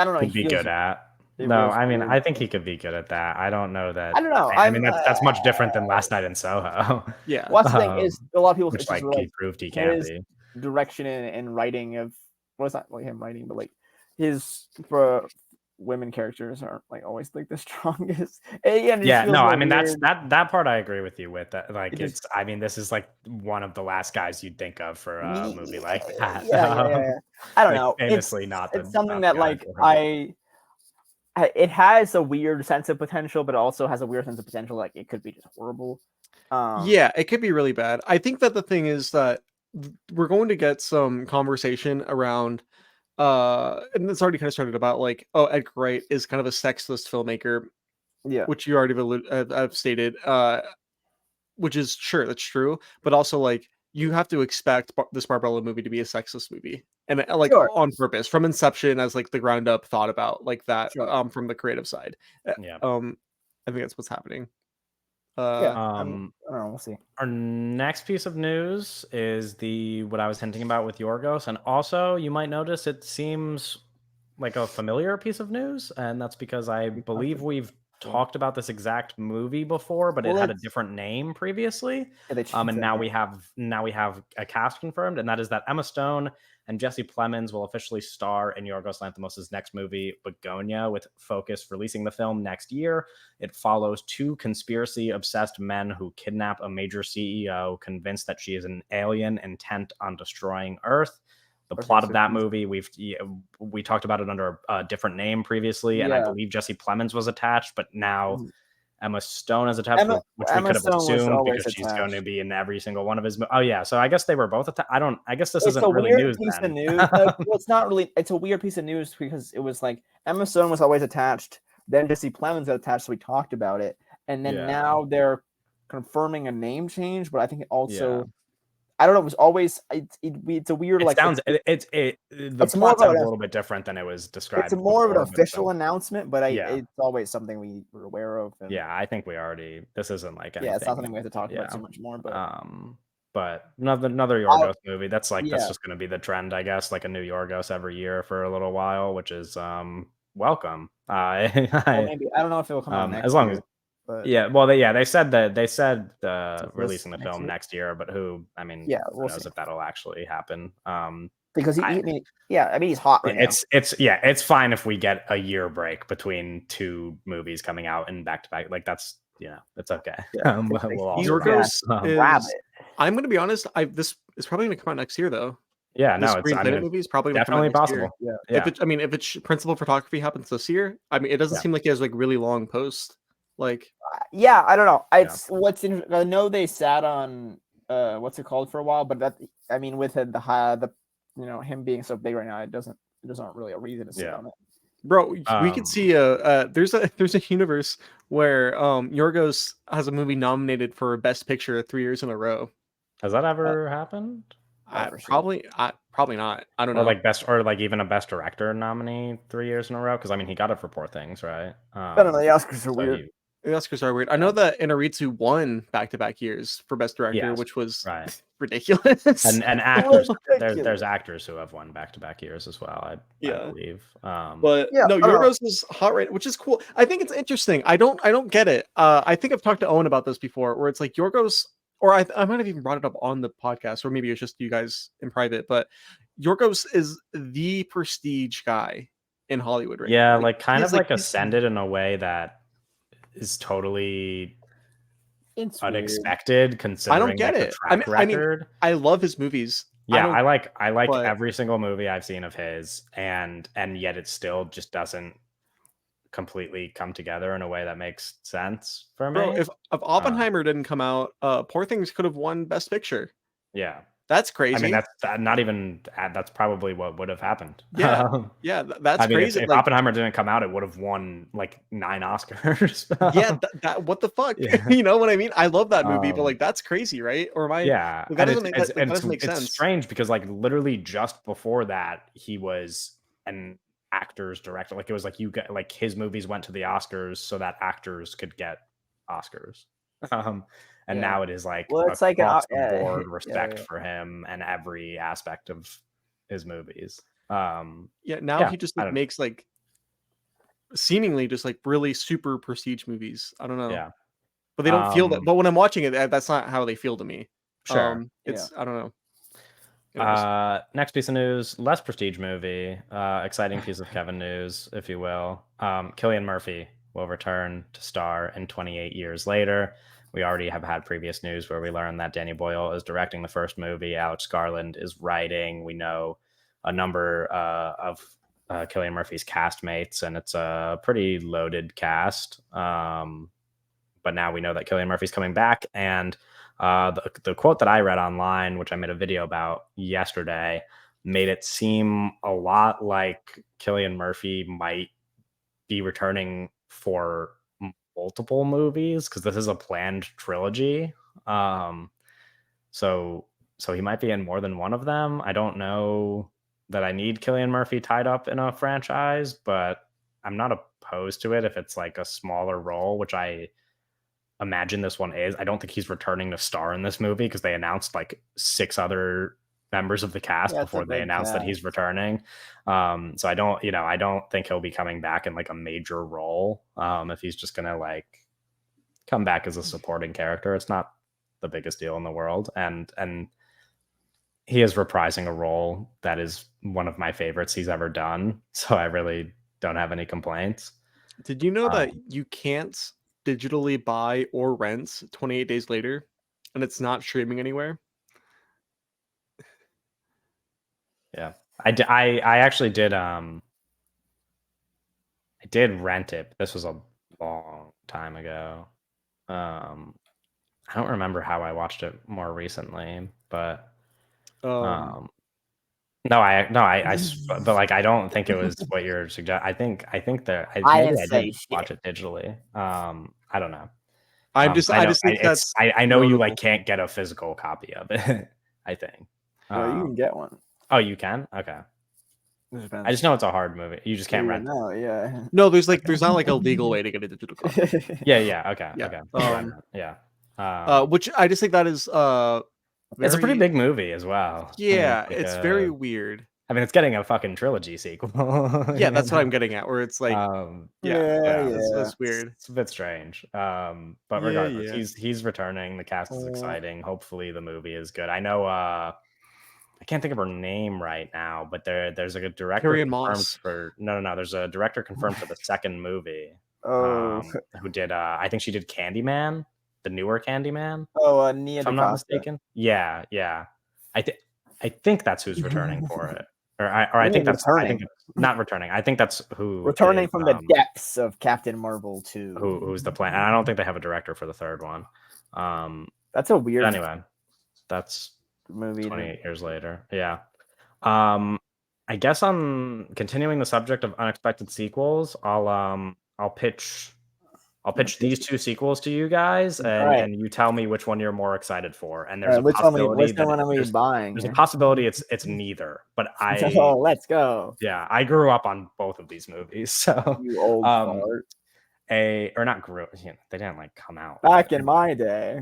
don't know, he'd be good at. No, I mean, I think he could be good at that. I don't know that. I don't know. I mean, that's much different than Last Night in Soho. Yeah. What's the thing is a lot of people which like he proved he can be. Direction and writing of it's not like him writing, but like his women characters aren't like always like the strongest. I mean that part I agree with you with. That like I mean this is like one of the last guys you'd think of for a movie like that. I don't know. Famously it's something that like it has a weird sense of potential, but also has a weird sense of potential. Like it could be just horrible. It could be really bad. I think that the thing is that we're going to get some conversation around and it's already kind of started about like, oh, Edgar Wright is kind of a sexless filmmaker. Yeah. which you already have stated, which is sure that's true, but also like you have to expect this Barbarella movie to be a sexist movie, and like Sure. on purpose from inception as like the ground up thought about like that Sure. from the creative side. Yeah. I think that's what's happening. Yeah. I Um, don't know. We'll see. our next piece of news is what I was hinting about with Yorgos, and also you might notice it seems like a familiar piece of news, and that's because I We talked believe about we've before. talked about this exact movie before, but it Well, had a it's different name previously. yeah, they changed And the now name. we have a cast confirmed, and that is that Emma Stone and Jesse Plemons will officially star in Yorgos Lanthimos' next movie, Begonia, with Focus releasing the film next year. It follows two conspiracy-obsessed men who kidnap a major CEO, convinced that she is an alien intent on destroying Earth. The Okay, plot so of that she's- movie, we talked about it under a different name previously, and I Yeah. believe Jesse Plemons was attached, but now Mhm. Emma Stone is attached, Emma which we Emma could have Stone was assumed always because she's going to attached. be in every single one of his. Oh yeah, so I guess they were both attached. I guess this It's isn't a really weird news piece of then. news. Well, it's not really. It's a weird piece of news because it was like Emma Stone was always attached. Then Jesse Plemons got attached, so we talked about it, and then Yeah. now they're confirming a name change. But I think it also, Yeah. I don't know. It was always it's a weird It like sounds the it's more plot of sounds a a little bit different than it was it's described more of an before, but official announcement. But yeah. it's always something we were aware of. And Yeah, I think we already. This isn't like yeah, it's not anything. something we have to talk about Yeah. too much more. But another I'll, Yorgos movie. That's yeah, just going to be the trend, I guess. Like a new Yorgos every year for a little while, which is welcome. well, maybe I don't know if it will come out As next long as year, but yeah, well, they said this releasing the next film year. next year, but I mean, Yeah, who we'll knows see. if that'll actually happen? Because I I mean, yeah, I mean he's hot right now. it's fine if we get a year break between two movies coming out in back to back. Like that's it's okay. Yeah, We'll all huge survive. Yorgos grab is. it. I'm going to be honest. This is probably going to come out next year, though. Yeah, This no, it's Green Planet movie is probably going to come out definitely next year. possible. Yeah. Yeah, If its principal photography happens this year, I mean, it doesn't Yeah. seem like he has like really long post. Like, Yeah, I don't know. Yeah. It's what's in. I know they sat on what's it called for a while, but that I mean, with the him being so big right now, it doesn't really a reason to sit Yeah. on it. bro, we could see there's a universe where Yorgos has a movie nominated for Best Picture 3 years in a row. Has that ever happened? Never seen it. Probably not. I don't Or know. or like even a best director nominee 3 years in a row? Because I mean, he got it for Poor Things, right? I don't know. The Oscars are So weird. The Oscars are weird. I know that Inarritu won back-to-back years for Best Director, Yes, which was right. ridiculous. And actors, there's actors who have won back-to-back years as well, I believe. But Yeah, no, I don't know. Yorgos is hot right, which is cool. I think it's interesting. I don't get it. I think I've talked to Owen about this before, where it's like Yorgos, or I might have even brought it up on the podcast, or maybe it's just you guys in private. But Yorgos is the prestige guy in Hollywood right yeah, now. like kind he's of like he's- ascended in a way that is totally It's weird. unexpected I considering don't get like the it. track record. I love his movies. Yeah, don't, I like but- every single movie I've seen of his, and yet it still just doesn't completely come together in a way that makes sense for me. bro. If Oppenheimer didn't come out, Poor Things could have won Best Picture. Yeah, That's crazy. I mean, that's not even. That's probably what would have happened. Yeah, that's I mean, crazy. if Like, Oppenheimer didn't come out, it would have won like 9 Oscars. yeah, that what the fuck? Yeah. You know what I mean? I love that movie, but Um, like that's crazy, right? Or am I? Yeah, That and doesn't make that doesn't make it's sense. strange because like literally just before that he was an actor's director. Like it was like you get like his movies went to the Oscars so that actors could get Oscars. And Yeah. now it is like Well, it's like an across the board yeah, respect yeah. for him and every aspect of his movies. Yeah, now yeah, he just I like don't- makes like seemingly just like really super prestige movies. I don't know. Yeah. But they don't feel that. Um, But when I'm watching it, that's not how they feel to me. Sure. It's I don't know. Anyways. Next piece of news, less prestige movie, exciting piece of Kevin news, if you will. Cillian Murphy will return to star in 28 years later. We already have had previous news where we learned that Danny Boyle is directing the first movie. Alex Garland is writing. We know a number of Cillian Murphy's castmates, and it's a pretty loaded cast. But now we know that Cillian Murphy's coming back, and the quote that I read online, which I made a video about yesterday, made it seem a lot like Cillian Murphy might be returning for multiple multiple movies because this is a planned trilogy. So he might be in more than one of them. I don't know that I need Cillian Murphy tied up in a franchise, but I'm not opposed to it if it's like a smaller role, which I imagine this one is. I don't think he's returning to star in this movie because they announced like 6 other members of the cast Yeah, it's a before they big announced that he's cast. returning. So I don't think he'll be coming back in like a major role. If he's just gonna like come back as a supporting character, it's not the biggest deal in the world. And he is reprising a role that is one of my favorites he's ever done. So I really don't have any complaints. Did you know that you can't digitally buy or rent 28 Days Later, and it's not streaming anywhere? Yeah, I actually did. I did rent it. But this was a long time ago. I don't remember how I watched it more recently, but no, but like I don't think it was what you're suggesting. I think that I maybe didn't I say did watch it digitally. I don't know. I I just think that's I know you like notable. can't get a physical copy of it. I think. Well, you can get one. Oh, you can? Okay. I just know it's a hard movie. You just can't rent it. No, yeah. No, there's not like a legal way to get a digital copy. Yeah. Okay. Yeah. Okay. That's what I meant. Yeah. Which I just think that is It's a pretty big movie as well. Yeah, I mean, it's very weird. I mean, it's getting a fucking trilogy sequel. Yeah, that's what I'm getting at. Where it's like, yeah. that's weird. It's a bit strange. But Yeah, regardless, yeah. he's returning. The cast is exciting. Hopefully, the movie is good. I know. I can't think of her name right now, but there's like a director Carrie-Anne confirmed Moss. for no. There's a director confirmed for the second movie. Oh. Who did? I think she did Candyman, the newer Candyman. Oh, Nia If I'm not DaCosta. mistaken. Yeah. I think that's who's returning for it. I think that's not returning. I think that's who returning is, from the depths of Captain Marvel 2. Who's the plan? And I don't think they have a director for the third one. That's a weird. Anyway, that's movie. 28 years later. Yeah. I guess on continuing the subject of unexpected sequels, I'll pitch these 2 sequels to you guys, and you tell me which one you're more excited for. And there's a possibility there's a possibility it's neither. But let's go. Yeah, I grew up on both of these movies, so you old fart. Or not grew. They didn't like come out back in my day.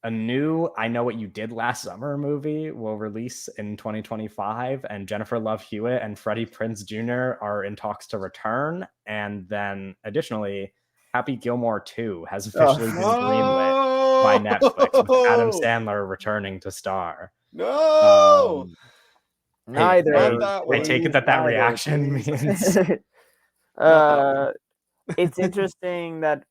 A new I Know What You Did Last Summer movie will release in 2025, and Jennifer Love Hewitt and Freddie Prinze Jr. are in talks to return. And then additionally, Happy Gilmore 2 has officially been greenlit by Netflix, with Adam Sandler returning to star. No, neither. I take it that reaction means. It's interesting that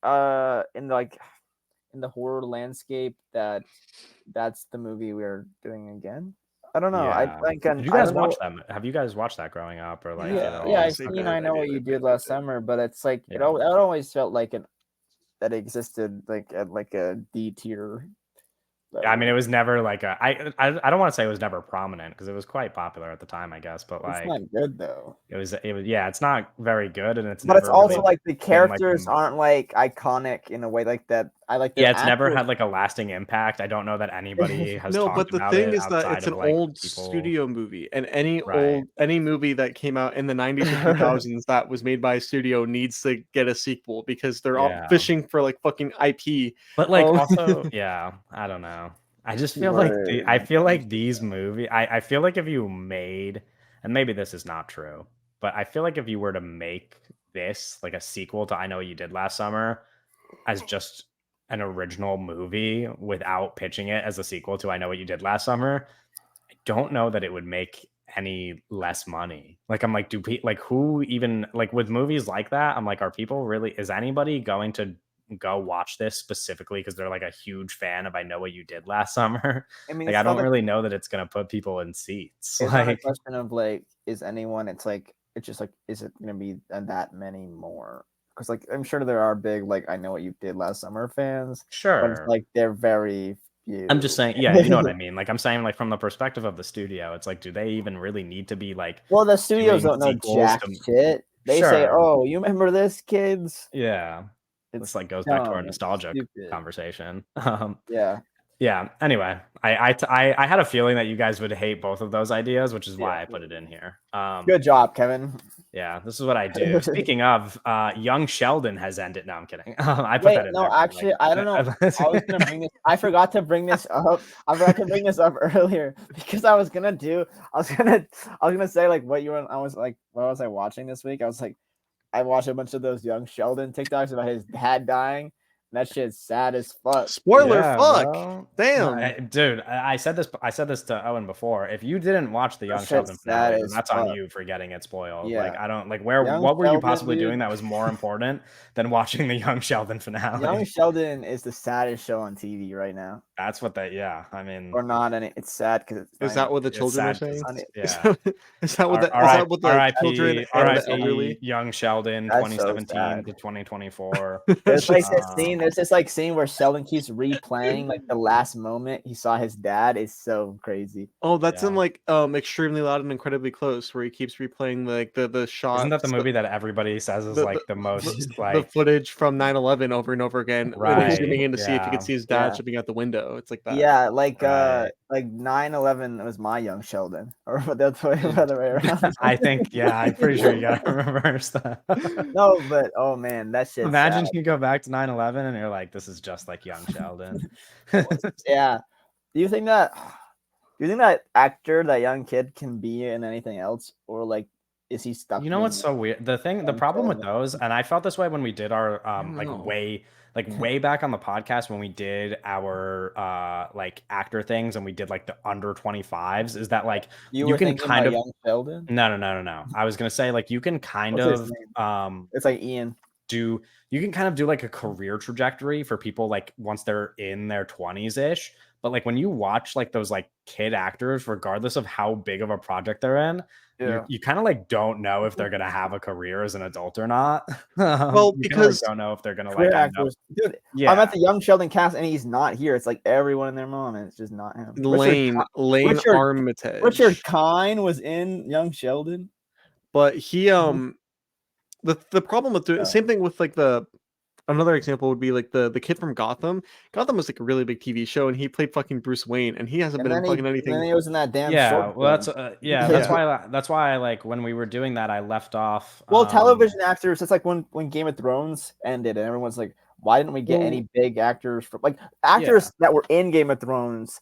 in the horror landscape that's the movie we're doing again. I don't know. Yeah. I think Did you guys watch that? Have you guys watched that growing up or like? I've seen I Know What You Did Last Summer, but it's like it always felt like that existed like at like a D tier. I mean, it was never like I don't want to say it was never prominent because it was quite popular at the time, I guess. But like, it's not good though. It was it's not very good, and it's. But it's also like the characters aren't like iconic in a way like that. I like. It's never had like a lasting impact. I don't know that anybody has. No, but the thing is that it's an old studio movie, and any movie that came out in the 90s or 2000s that was made by a studio needs to get a sequel because they're all fishing for like fucking IP. But like also, I don't know. I just feel like these movies. I feel like if you made, and maybe this is not true, but I feel like if you were to make this like a sequel to I Know What You Did Last Summer as just an original movie without pitching it as a sequel to I Know What You Did Last Summer, I don't know that it would make any less money. Like I'm like, who even like with movies like that? I'm like, are people really? Is anybody going to go watch this specifically because they're like a huge fan of I Know What You Did Last Summer? I mean, like I don't really know that it's gonna put people in seats. It's not a question of like, is anyone? It's just like, is it gonna be that many more? Because like I'm sure there are big like I Know What You Did Last Summer fans. Sure, but it's like they're very few. I'm just saying, you know what I mean. Like I'm saying, like from the perspective of the studio, it's like, do they even really need to be like? Well, the studios don't know jack shit. They say, "Oh, you remember this, kids?" Yeah. This like goes back to our dumb, nostalgic stupid. conversation. Yeah. Yeah. Anyway, I had a feeling that you guys would hate both of those ideas, which is why I put it in here. Good job, Kevin. Yeah, this is what I do. Speaking of, young Sheldon has ended. No, I'm kidding. I put Wait, that in no, there. actually, I don't know. I was gonna bring this. I forgot to bring this up. I forgot to bring this up earlier because I was gonna say like what you were. I was like, what was I watching this week? I was like, I watched a bunch of those young Sheldon TikToks about his dad dying. And that shit's sad as fuck. Spoiler, Yeah, fuck. bro. Damn. Dude, I said this. I said this to Owen before. If you didn't watch the Young That Sheldon shit's sad finale, then as that's on fuck. you for getting it spoiled. Yeah. Like I don't like where. Young What were you Sheldon, possibly dude. doing that was more important than watching the Young Sheldon finale? Young Sheldon is the saddest show on TV right now. That's what they. Yeah, I mean, Or not, and it's sad because Is that what the it's children are sad 'cause saying? it's- funny. yeah. Is that what the children and the elderly? Young Sheldon, That's so 2017 sad. to 2024. There's like this Um, scene. There's this like scene where Sheldon keeps replaying like the last moment he saw his dad. Is so crazy. Oh, that's in Yeah. like Extremely Loud and Incredibly Close, where he keeps replaying like the shots. Isn't that the movie that everybody says is like the most the like footage from 9/11 over and over again, when Right, he's zooming in to see if he yeah. could see his dad Yeah. jumping out the window? It's like that. Yeah, like Right. like 9/11 was my Young Sheldon, or the other way around. I think, yeah, I'm pretty sure you gotta reverse that. No, but oh man, that shit. Imagine you go back to 9/11 and you're like, this is just like Young Sheldon. Yeah. Do you think that actor, that young kid, can be in anything else, or like is he stuck? You know what's so weird? The Young problem with Sheldon? those, and I felt this way when we did our like know. way back on the podcast when we did our like actor things and we did like the under 25s, is that like You you were can thinking kind about of Young Sheldon? no. I was gonna say like you can kind What's his of name? It's like Ian. you can kind of do like a career trajectory for people like once they're in their 20s ish. But like when you watch like those like kid actors, regardless of how big of a project they're in, Yeah. you kind of like don't know if they're gonna have a career as an adult or not. Well, You kinda, because don't know if they're gonna Career like end up. actors. Dude, Yeah, I'm at the Young Sheldon cast and he's not here. It's like everyone and their mom, and it's just not him. Lane Richard- Armitage. Richard Kine was in Young Sheldon. But he the problem with doing Yeah. same thing with like another example would be like the kid from Gotham. Gotham was like a really big TV show, and he played fucking Bruce Wayne, and he hasn't And been in then, fucking and anything. then he was in that damn yeah. short Well, film. that's Yeah. that's why I like when we were doing that, I left off. Well, television actors. It's like when Game of Thrones ended, and everyone's like, "Why didn't we get Well- any big actors from like actors that were in Game of Thrones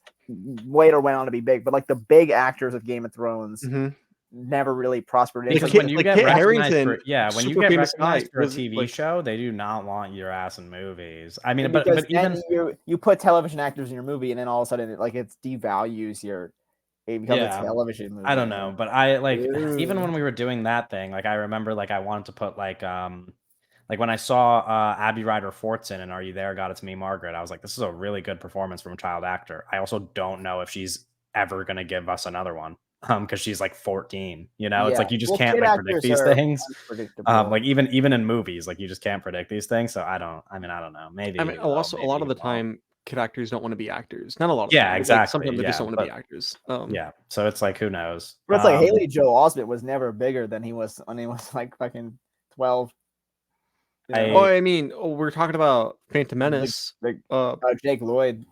later went on to be big, but like the big actors of Game of Thrones Mhm. never really prospered." Because Kit- when you like get Kit recognized Harington, when you super get famous recognized guy, for a was, TV like- show, they do not want your ass in movies. I mean, Because but even then you put television actors in your movie, and then all of a sudden it devalues it becomes Yeah. a television movie. I don't know, but I like even Ew. when we were doing that thing, like I remember like I wanted to put like when I saw Abby Ryder Fortson and Are You There, God It's Me, Margaret, I was like, this is a really good performance from a child actor. I also don't know if she's ever gonna give us another one. Because she's like 14, you know, it's like you just can't kid like predict actors these are things. unpredictable. Like even in movies, like you just can't predict these things. So I don't know. Maybe I mean, you will, also a lot maybe of the you won't. time, kid actors don't want to be actors. Not a lot of Yeah, time, but, like, exactly, sometimes they just yeah, don't want to be but- actors. Yeah, so it's like who knows? But it's like Haley Joel Osment was never bigger than he was when he was like fucking 12. You know? Oh, I mean, we're talking about Phantom Menace. Like, Jake Lloyd.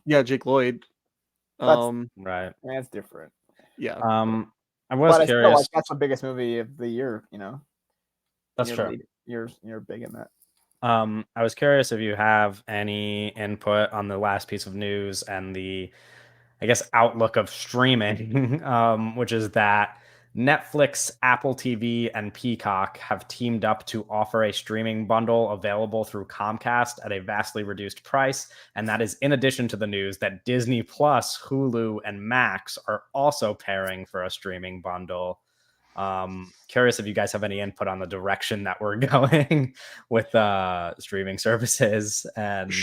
That's- Right. That's different. Yeah. I was But I feel curious. like that's the biggest movie of the year. You know, That's true. You're big in that. I was curious if you have any input on the last piece of news and the, I guess, outlook of streaming, which is that Netflix, Apple TV, and Peacock have teamed up to offer a streaming bundle available through Comcast at a vastly reduced price. And that is in addition to the news that Disney Plus, Hulu, and Max are also pairing for a streaming bundle. Curious if you guys have any input on the direction that we're going with streaming services and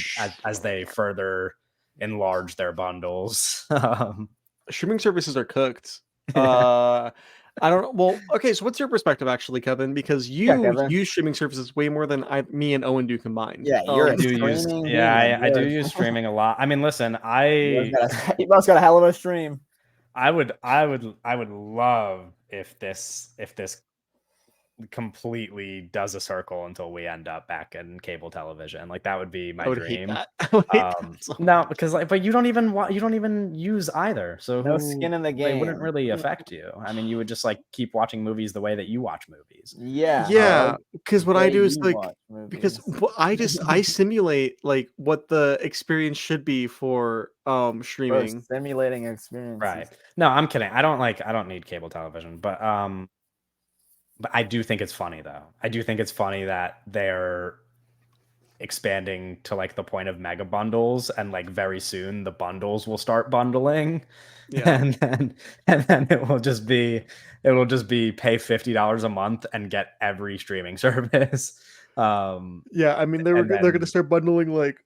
as they further enlarge their bundles. Streaming services are cooked. I don't know. Well, okay, so what's your perspective actually, Kevin? Because you Kevin. use streaming services way more than me and Owen do combined. Yeah, you're I a do use streaming I do demon. use streaming a lot. I mean, listen, You must got a hell of a stream. I would love if this completely does a circle until we end up back in cable television. Like that would be my I would dream. hate that. I would hate that so No, because like, but you don't even use either. So No skin in the They wouldn't game. really affect you. I mean, you would just like keep watching movies the way that you watch movies. Yeah. Yeah, because what I way do is you like watch because movies. I simulate like what the experience should be for Bro, streaming. stimulating experiences. Right. No, I'm kidding. I don't need cable television, but I do think it's funny though. I do think it's funny that they're expanding to like the point of mega bundles, and like very soon the bundles will start bundling. Yeah. and then it will just be pay $50 a month and get every streaming service. Yeah, I mean and they're then- gonna start bundling like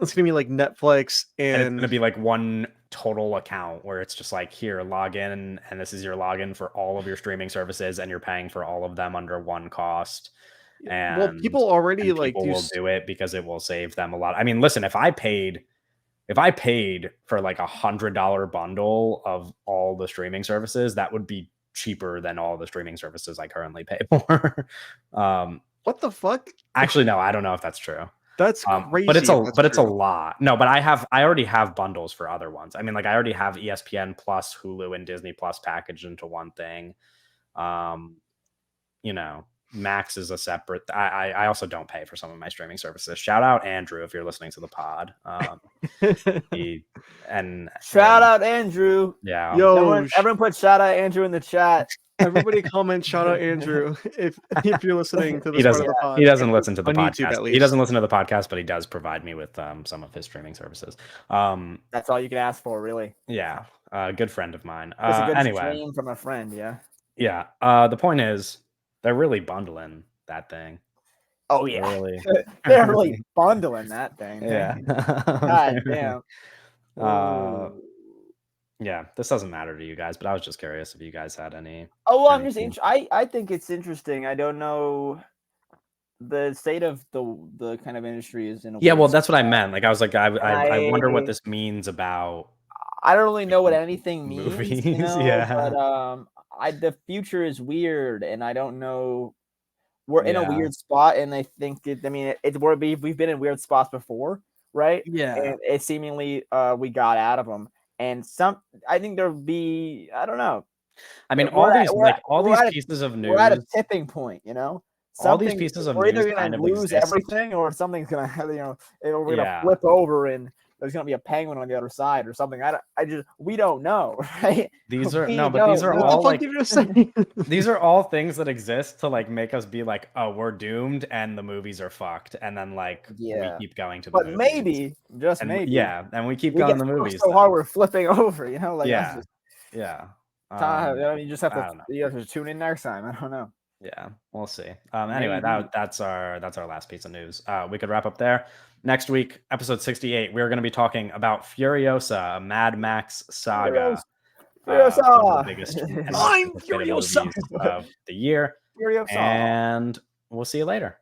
it's gonna be like Netflix and it's and gonna be like one total account where it's just like, here, log in, and this is your login for all of your streaming services, and you're paying for all of them under one cost. And well, people already and like people will do it because it will save them a lot. I mean, listen, if I paid for like $100 bundle of all the streaming services, that would be cheaper than all the streaming services I currently pay for. What the fuck? Actually, no, I don't know if that's true. That's crazy. But it's a true. lot. No, but I already have bundles for other ones. I mean, like I already have ESPN Plus, Hulu, and Disney Plus packaged into one thing. You know, Max is a separate. I also don't pay for some of my streaming services. Shout out Andrew if you're listening to the pod. Shout out Andrew. Yeah. Yo, everyone put shout out Andrew in the chat. everybody comment shout out Andrew if you're listening to this part of the pod. He doesn't listen to the On YouTube, at podcast. He least. doesn't listen to the podcast, but he does provide me with some of his streaming services. That's all you can ask for, really. Yeah. Good friend of mine. It's a good Anyway. stream from a friend, yeah. Yeah. The point is, they're really bundling that thing. Oh yeah, They're they're really bundling that thing. Yeah. God damn. Yeah, this doesn't matter to you guys, but I was just curious if you guys had any. Oh well, I'm anything. just I think it's interesting. I don't know the state of the kind of industry is in a Yeah, weird well, that's what I spot. meant. Like, I was like, I wonder what this means about. I don't really know what anything means, movies. you know, Yeah. but the future is weird, and I don't know. We're in a Yeah. weird spot, and I think we've been in weird spots before, right? Yeah. And it seemingly we got out of them, and I think there'll be, I don't know. I mean, We're all these at a- pieces of news. We're at a tipping point, you know. All these pieces of we're either news gonna kind of lose exist. everything, or something's gonna, we're gonna Yeah. flip over and there's gonna be a penguin on the other side or something. We don't know, right? These are We no, but these are don't know. all What the fuck like did you say? these are all things that exist to like make us be like, oh, we're doomed and the movies are fucked, and then like Yeah. we keep going to the But movies. maybe, just And maybe, and we keep we going get to the pushed movies. so then. hard we're flipping over, you know, like Yeah. that's just Yeah. you just have I don't know. to tune in next time. I don't know. Yeah, we'll see. Anyway, Maybe. that's our last piece of news. We could wrap up there. Next week, episode 68, we're going to be talking about Furiosa, a Mad Max saga. Furiosa! One of the biggest and most I'm anticipated Furiosa! movies of the year. Furiosa. And we'll see you later.